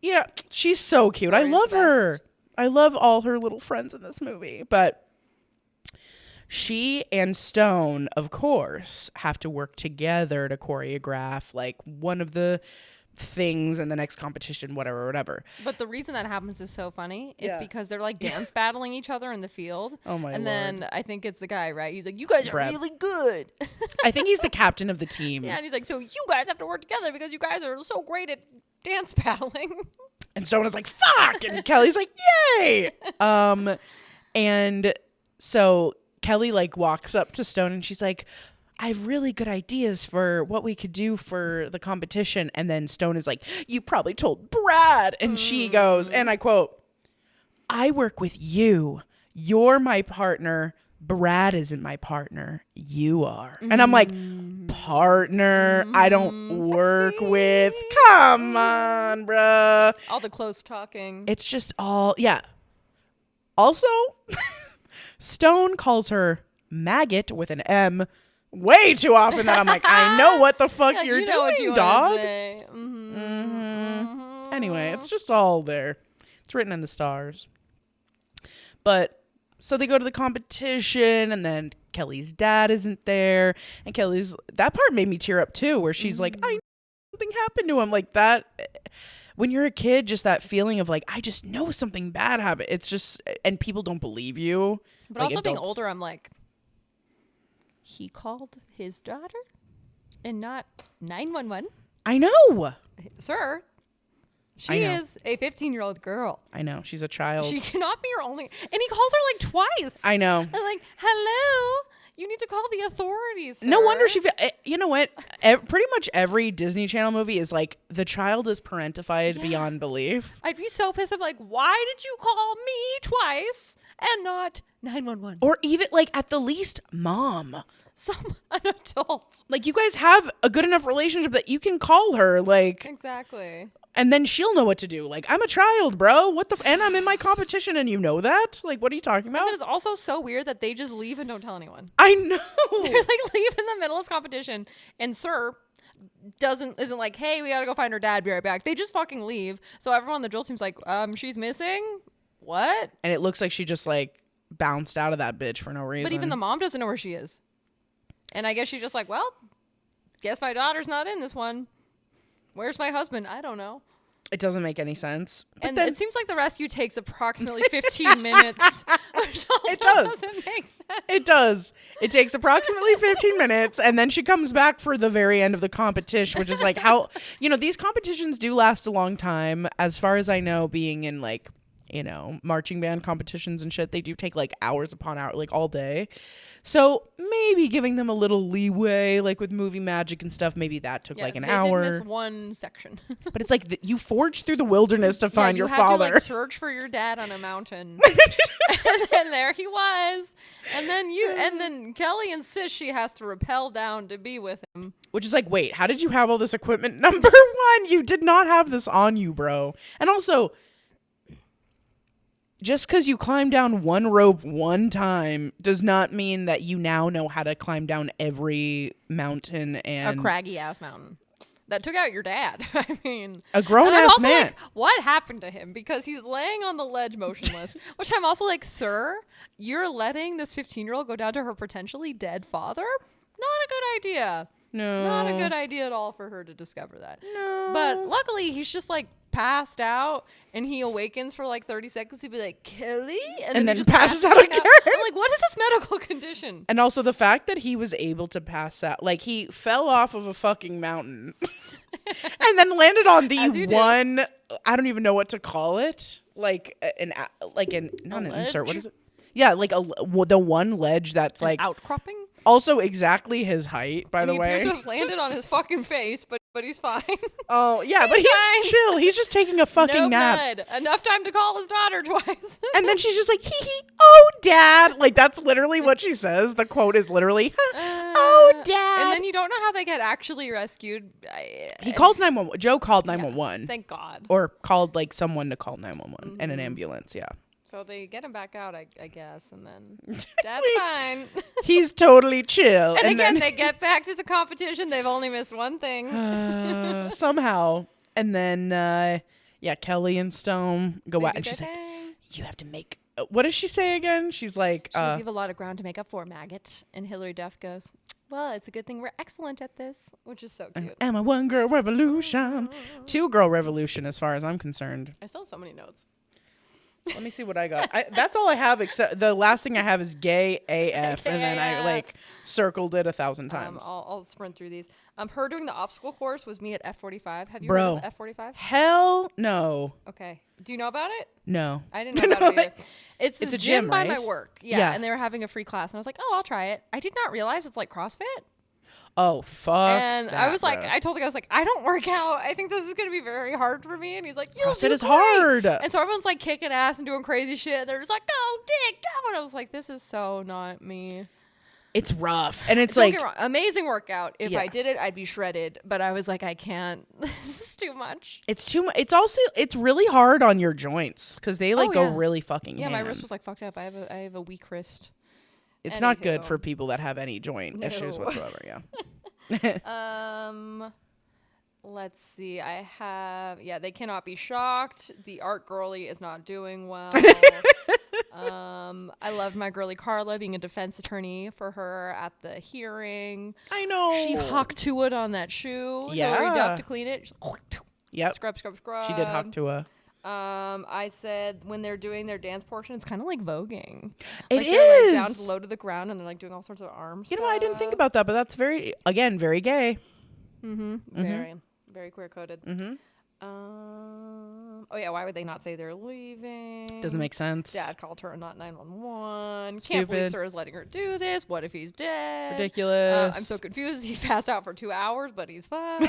Yeah, she's so cute. Gloria's I love the her. best. I love all her little friends in this movie. But she and Stone, of course, have to work together to choreograph like one of the things in the next competition, whatever. But the reason that happens is so funny. It's Yeah. because they're like dance battling each other in the field. Oh my And Lord. then I think it's the guy, right? He's like, you guys are Brad. really good. I think he's the captain of the team. Yeah, and he's like, so you guys have to work together because you guys are so great at dance battling. And Stone is like, fuck! And Kelly's like, yay! And so Kelly like walks up to Stone and she's like, I have really good ideas for what we could do for the competition. And then Stone is like, you probably told Brad. And she goes, and I quote, I work with you. You're my partner. Brad isn't my partner. You are. And I'm like, partner, I don't work with. Come on, bruh. All the close talking. It's just all, yeah. Also, Stone calls her maggot with an M way too often that I'm like, I know what the fuck Yeah, you're you know what doing, you wanna dog. say. Anyway, it's just all there. It's written in the stars. But so they go to the competition and then Kelly's dad isn't there. And that part made me tear up too, where she's like, I know something happened to him. Like that, when you're a kid, just that feeling of like, I just know something bad happened. It's just, and people don't believe you. But Like also being adults. older, I'm like, he called his daughter and not 911? I know. Sir, I she know. is a 15-year-old girl. I know. She's a child. She cannot be your only. And he calls her like twice. I know. I'm like, hello, you need to call the authorities. No sir." wonder you know what? Pretty much every Disney Channel movie is like the child is parentified beyond belief. I'd be so pissed. I'm like, why did you call me twice and not 911? Or even like at the least, mom. An adult. Like you guys have a good enough relationship that you can call her like, Exactly. and then she'll know what to do. Like I'm a child, bro. What the? And I'm in my competition, and you know that. Like what are you talking about? And it's also so weird that they just leave and don't tell anyone. I know. They're like leave in the middle of this competition, and Sir isn't like, hey, we gotta go find her dad. Be right back. They just fucking leave. So everyone on the drill team's like, she's missing. What? And it looks like she just like bounced out of that bitch for no reason. But even the mom doesn't know where she is. And I guess she's just like, well, guess my daughter's not in this one. Where's my husband? I don't know. It doesn't make any sense. But And then, it seems like the rescue takes approximately 15 minutes. Which also It does. doesn't make sense. it does. It takes approximately 15 minutes, and then she comes back for the very end of the competition, which is like how, these competitions do last a long time. As far as I know, being in like, marching band competitions and shit, they do take like hours upon hour, like all day. So maybe giving them a little leeway, like with movie magic and stuff, maybe that took like an They hour. did miss one section. But it's like you forged through the wilderness to find your you had father. to like search for your dad on a mountain, and And there he was. And then Kelly insists she has to rappel down to be with him. Which is like, wait, how did you have all this equipment? Number one, you did not have this on you, bro. And also, just because you climb down one rope one time does not mean that you now know how to climb down every mountain and A craggy ass mountain. That took out your dad. I mean, a grown and I'm ass also man. like, what happened to him? Because he's laying on the ledge motionless. Which I'm also like, sir, you're letting this 15-year-old go down to her potentially dead father? Not a good idea. No. Not a good idea at all for her to discover that. No. But luckily, he's just like passed out, and he awakens for like 30 seconds. He'd be like, Kelly? And then he just passes out back again. I'm like, what is this medical condition? And also the fact that he was able to pass out, like he fell off of a fucking mountain and then landed on the one, I don't even know what to call it. Not an insert. What is it? Yeah, like the one ledge that's like outcropping. Also exactly his height, by the way. He appears to have landed on his fucking face, but he's fine. Oh, yeah, but he's chill. He's just taking a fucking nap. Blood. Enough time to call his daughter twice. And then she's just like, hee hee, oh, dad. Like, that's literally what she says. The quote is literally, oh, dad. And then you don't know how they get actually rescued. He called 911. Joe called 911. Yeah, thank God. Or called, like, someone to call 911 and an ambulance, yeah. So they get him back out, I guess, and then dad's fine. He's totally chill. And again, they get back to the competition. They've only missed one thing. Somehow. And then, Kelly and Stone go out. And she's like, thing. you have to make... what does she say again? She's like... you have a lot of ground to make up for, maggot. And Hillary Duff goes, well, it's a good thing we're excellent at this, which is so cute. I'm a one-girl revolution. Two-girl revolution, as far as I'm concerned. I still have so many notes. Let me see what I got. That's all I have, except the last thing I have is gay AF, and then I circled it 1,000 times. I'll sprint through these. Her doing the obstacle course was me at F45. Have you Bro. heard of F45? Hell no. Okay. Do you know about it? No. I didn't know about it either. It's a gym gym, by right? my work. Yeah, and they were having a free class, and I was like, oh, I'll try it. I did not realize it's like CrossFit. Oh, fuck. And I was like, I told the guy, I was like, I don't work out. I think this is going to be very hard for me. And he's like, CrossFit is hard. And so everyone's like kicking ass and doing crazy shit. And they're just like, go, dick, go. And I was like, this is so not me. It's rough. And it's Don't like... get me wrong, amazing workout. If Yeah. I did it, I'd be shredded. But I was like, I can't. This is too much. It's too much. It's also... it's really hard on your joints because they go really fucking Yeah, my ham. wist was like fucked up. I have a weak wrist. It's not good Anywho. for people that have any joint issues No. whatsoever, yeah. Let's see. I have they cannot be shocked. The art girly is not doing well. I loved my girly Carla being a defense attorney for her at the hearing. I know. She hocked to it on that shoe. Yeah. Hillary Duff to clean it. Yep. Scrub, scrub, scrub. She did hock to a... I said when they're doing their dance portion, it's kind of like voguing. It like they're, like, is. down low to the ground, and they're like doing all sorts of arms. You know, I didn't think about that, but that's very gay. Very, very queer coded. Mm-hmm. Oh yeah, why would they not say they're leaving? Doesn't make sense. Dad called her and not 911. Stupid. Can't believe Sir is letting her do this. What if he's dead? Ridiculous. I'm so confused. He passed out for 2 hours, but he's fine.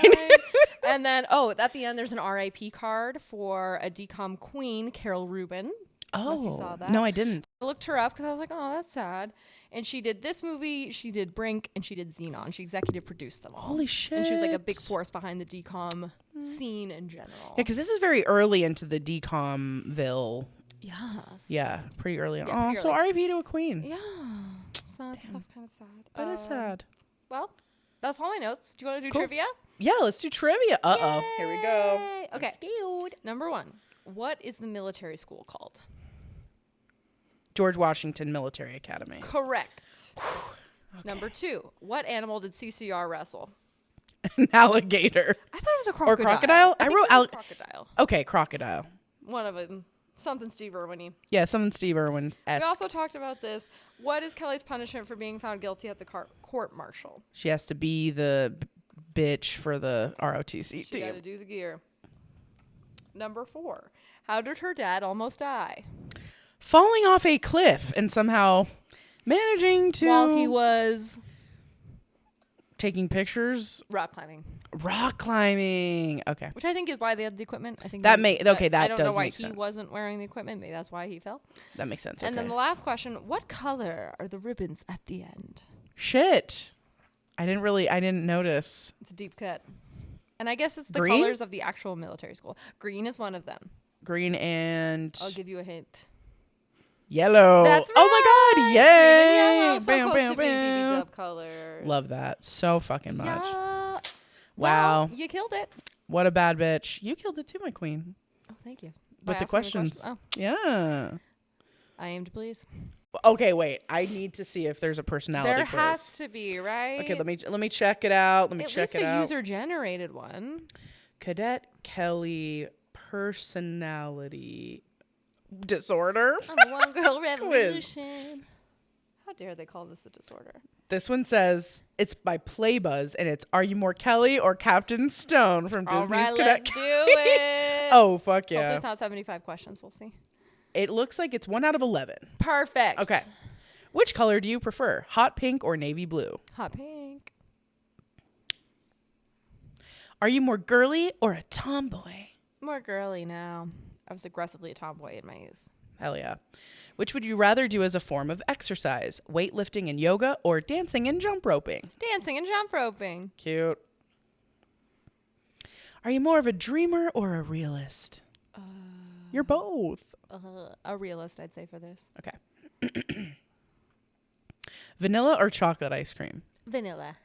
And then, at the end, there's an RIP card for a DCOM queen, Carol Rubin. I don't know if you saw that. No, I didn't. I looked her up because I was like, oh, that's sad. And she did this movie, she did Brink, and she did Xenon. She executive produced them all. Holy shit. And she was like a big force behind the DCOM scene in general. Yeah, because this is very early into the DCOMville. Yes. Yeah, pretty early on. Yeah, Oh, pretty so early. R.I.P. to a queen. Yeah. So that's kind of sad. That is sad. Well, that's all my notes. Do you want to do Cool. trivia? Yeah, let's do trivia. Uh-oh. Here we go. Yay. Okay. Number 1. What is the military school called? George Washington Military Academy. Correct. Number 2. What animal did CCR wrestle? An alligator. I thought it was a crocodile. Or crocodile? I I think wrote it was crocodile. Okay, crocodile. One of them. Something Steve Irwin-y. Yeah, something Steve Irwin-esque. We also talked about this. What is Kelly's punishment for being found guilty at the court-martial? She has to be the bitch for the ROTC She team. got to do the gear. Number 4. How did her dad almost die? Falling off a cliff and somehow managing to... While he was... Taking pictures? Rock climbing. Rock climbing. Okay. Which I think is why they had the equipment. I think That maybe- may okay, I that don't know does why make he sense. wasn't wearing the equipment. Maybe that's why he fell. That makes sense. And then Okay. the last question, what color are the ribbons at the end? Shit. I didn't notice. It's a deep cut. And I guess it's the Green? colors of the actual military school. Green is one of them. Green and I'll give you a hint. yellow. That's Oh my god, right. yay! Green and yellow. So Bam, close bam, to being bam. BB dub colors. Love that so fucking much. Yeah. Wow. Well, you killed it. What a bad bitch. You killed it too, my queen. Oh, thank you. With By the asking questions. Oh, Yeah. I aim to please. Okay, wait. I need to see if there's a personality There quiz. has to be, right? Okay, let me check it out. Let me At check least it a out. user-generated one. Cadet Kelly personality disorder. On the One Girl Revolution. How dare they call this a disorder? This one says it's by Playbuzz, and it's "Are you more Kelly or Captain Stone" from All Disney's right, Cadet let's do Kelly. it. Oh fuck Hopefully yeah! it's not 75 questions. We'll see. It looks like it's 1 out of 11. Perfect. Okay. Which color do you prefer, hot pink or navy blue? Hot pink. Are you more girly or a tomboy? More girly now. I was aggressively a tomboy in my youth. Hell yeah. Which would you rather do as a form of exercise, weightlifting and yoga or dancing and jump roping? Dancing and jump roping. Cute. Are you more of a dreamer or a realist? You're both. A realist, I'd say, for this. Okay. Vanilla or chocolate ice cream? Vanilla.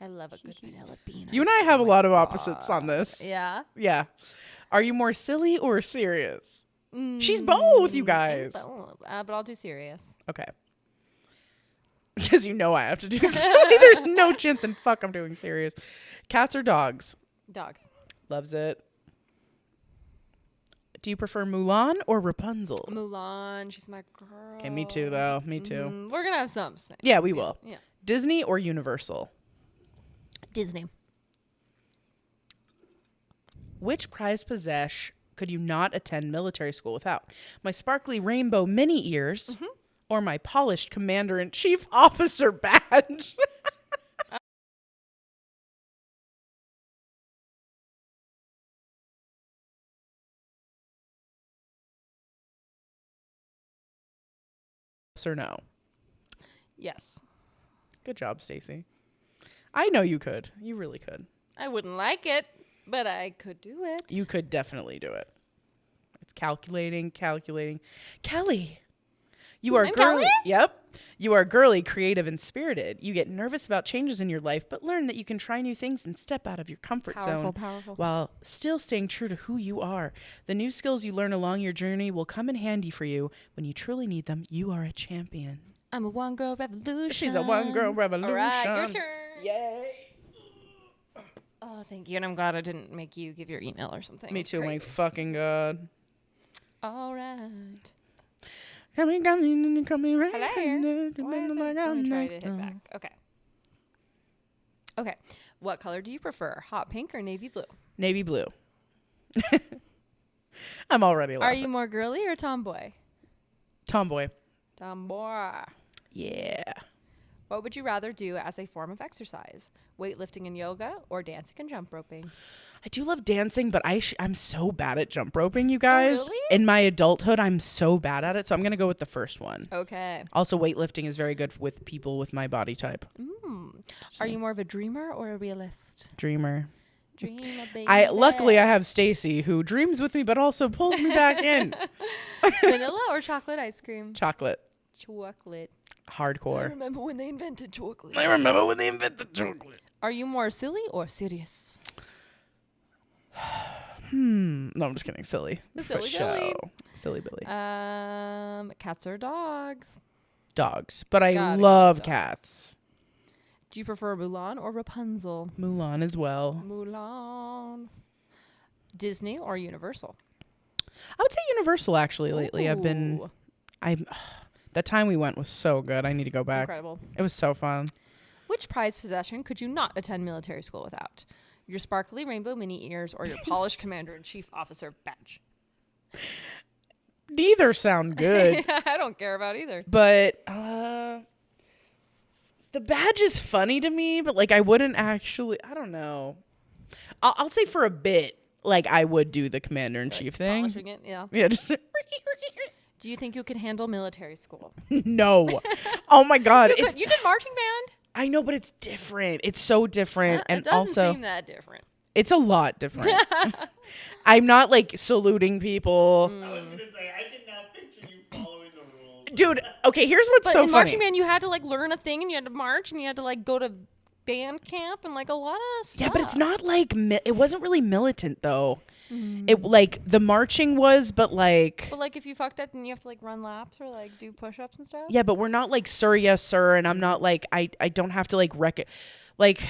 I love a good vanilla bean. You and ice I have a cream. lot of opposites on this. Yeah. Yeah. Are you more silly or serious? She's both, you guys. Both. But I'll do serious. Okay. Because you know I have to do silly. There's no chance in fuck I'm doing serious. Cats or dogs? Dogs. Loves it. Do you prefer Mulan or Rapunzel? Mulan. She's my girl. Okay, me too, though. Me too. We're going to have some. Yeah, we will. Yeah. Disney or Universal? Disney. Which prized possession could you not attend military school without? My sparkly rainbow mini ears or my polished commander-in-chief officer badge? Yes or no? Yes. Good job, Stacy. I know you could. You really could. I wouldn't like it, but I could do it. You could definitely do it. It's calculating. Kelly, you are I'm girly. Kelly? Yep. You are girly, creative, and spirited. You get nervous about changes in your life, but learn that you can try new things and step out of your comfort zone Powerful. while still staying true to who you are. The new skills you learn along your journey will come in handy for you when you truly need them. You are a champion. I'm a one-girl revolution. She's a one-girl revolution. All right, your turn. Yay. Oh, thank you. And I'm glad I didn't make you give your email or something. Me too, my Crazy. fucking God. All right. Come right. Hello. Why Why is it? Let me try to hit back. Okay. What color do you prefer? Hot pink or navy blue? Navy blue. I'm already Are laughing. you more girly or tomboy? Tomboy. Tomboy. Yeah. What would you rather do as a form of exercise? Weightlifting and yoga or dancing and jump roping? I do love dancing, but I'm so bad at jump roping, you guys. really? In my adulthood, I'm so bad at it, so I'm going to go with the first one. Okay. Also, weightlifting is very good with people with my body type. Are you more of a dreamer or a realist? Dreamer. Dream a baby. Luckily I have Stacy who dreams with me but also pulls me back in. Vanilla or chocolate ice cream? Chocolate. Chocolate. Hardcore. Remember when they invented chocolate? I remember when they invented chocolate. Are you more silly or serious? No, I'm just kidding. Silly. The For silly show. Billy. Silly Billy. Cats or dogs? Dogs. But I Gotta go love with dogs. cats. Do you prefer Mulan or Rapunzel? Mulan as well. Mulan. Disney or Universal? I would say Universal actually lately. Ooh, That time we went was so good. I need to go back. incredible. It was so fun. Which prized possession could you not attend military school without? Your sparkly rainbow mini ears or your polished commander-in-chief officer badge? Neither sound good. I don't care about either. But The badge is funny to me, but like I wouldn't actually. I don't know. I'll say for a bit, like I would do the commander-in-chief thing. Polishing it, yeah. Yeah, just Do you think you could handle military school? no. Oh my god, You did marching band. I know, but it's different. It's so different, and It doesn't also seem that different. it's a lot different. I'm not like saluting people. I was gonna say, I did not picture you following the rules. Dude, okay, here's what's But so in funny. marching band, you had to like learn a thing, and you had to march, and you had to like go to band camp, and like a lot of stuff. Yeah, but it's not like it wasn't really militant though. It like the marching was, but like But like if you fucked up, then you have to like run laps or like do push-ups and stuff. yeah, but we're not like sir, yes sir, and I'm not like I don't have to like wreck it. Like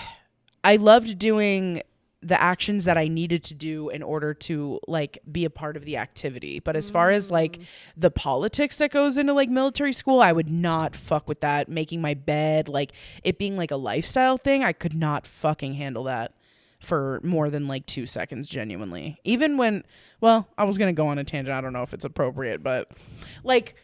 I loved doing the actions that I needed to do in order to like be a part of the activity. But as far as like the politics that goes into like military school, I would not fuck with that. Making my bed, like it being like a lifestyle thing, I could not fucking handle that for more than like 2 seconds, genuinely. Even when, well, I was going to go on a tangent. I don't know if it's appropriate, but like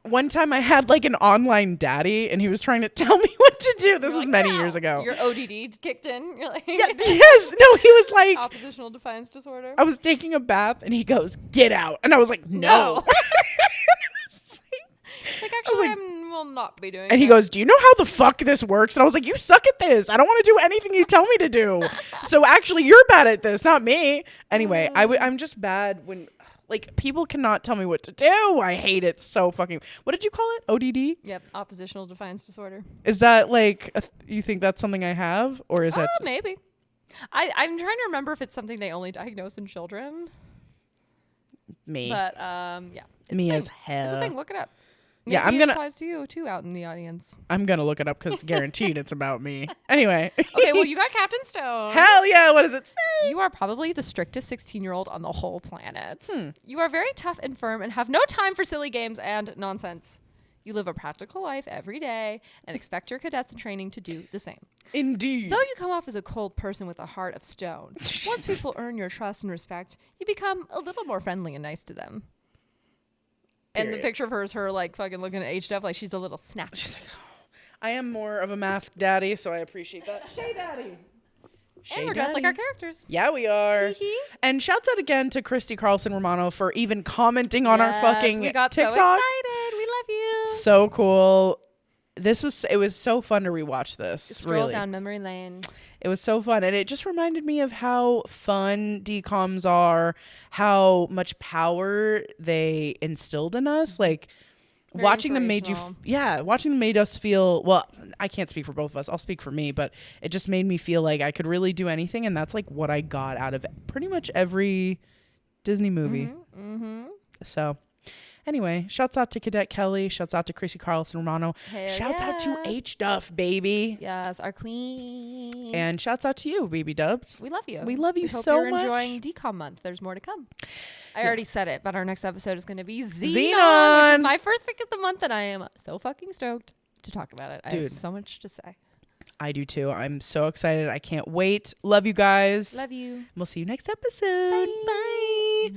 one time I had like an online daddy and he was trying to tell me what to do. This was many years ago. Your ODD kicked in. You're like, Yeah, yes. No, he was like, oppositional defiance disorder. I was taking a bath and he goes, get out. And I was like, no. Like, actually, like- I will not be doing And he that. goes, do you know how the fuck this works? And I was like, you suck at this. I don't want to do anything you tell me to do. So actually, you're bad at this, not me. Anyway, I'm just bad when, like, people cannot tell me what to do. I hate it so fucking. What did you call it? ODD? Yep, oppositional defiance disorder. Is that like, you think that's something I have? Or is that. Maybe. I'm trying to remember if it's something they only diagnose in children. Me. But, yeah. It's Me a as thing. It's a hell. thing. Look it up. Yeah, Maybe I'm it gonna- applies to you, too, out in the audience. I'm going to look it up because guaranteed it's about me. Anyway. Okay, well, you got Captain Stone. Hell yeah. What does it say? You are probably the strictest 16-year-old on the whole planet. You are very tough and firm and have no time for silly games and nonsense. You live a practical life every day and expect your cadets in training to do the same. Indeed. Though you come off as a cold person with a heart of stone, once people earn your trust and respect, you become a little more friendly and nice to them. And the Period. picture of her is her like fucking looking at age stuff like she's a little snatch. I am more of a masked daddy, so I appreciate that. Shea daddy. And we're dressed like our characters. Yeah, we are. Hee-hee. And shouts out again to Christy Carlson Romano for even commenting on our fucking we got TikTok. so excited. We love you. So cool. It was so fun to rewatch this. Stroll Really. down memory lane. It was so fun. And it just reminded me of how fun DCOMs are, how much power they instilled in us. Like, Very watching them made you, inspirational. watching them made us feel, well, I can't speak for both of us. I'll speak for me, but it just made me feel like I could really do anything. And that's like what I got out of pretty much every Disney movie. So anyway, shouts out to Cadet Kelly. Shouts out to Chrissy Carlson Romano. Hell Shouts out to yeah. H Duff, baby. Yes, our queen. And shouts out to you, baby dubs. we love you. We love you hope so you're much. enjoying DCOM month. There's more to come. I already said it, but our next episode is going to be Xenon, which Xenon. is my first pick of the month, and I am so fucking stoked to talk about it. I have Dude. so much to say. I do too. I'm so excited. I can't wait. Love you guys. Love you. We'll see you next episode. Bye.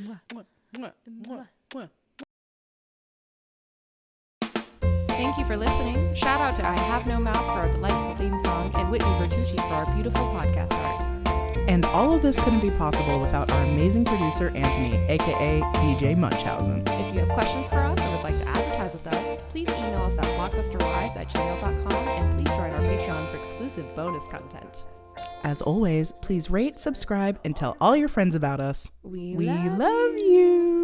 Thank you for listening. Shout out to I Have No Mouth for our delightful theme song and Whitney Bertucci for our beautiful podcast art. And all of this couldn't be possible without our amazing producer, Anthony, aka DJ Munchausen. If you have questions for us or would like to advertise with us, please email us at blockbusterwives@gmail.com and please join our Patreon for exclusive bonus content. As always, please rate, subscribe, and tell all your friends about us. We We love love you.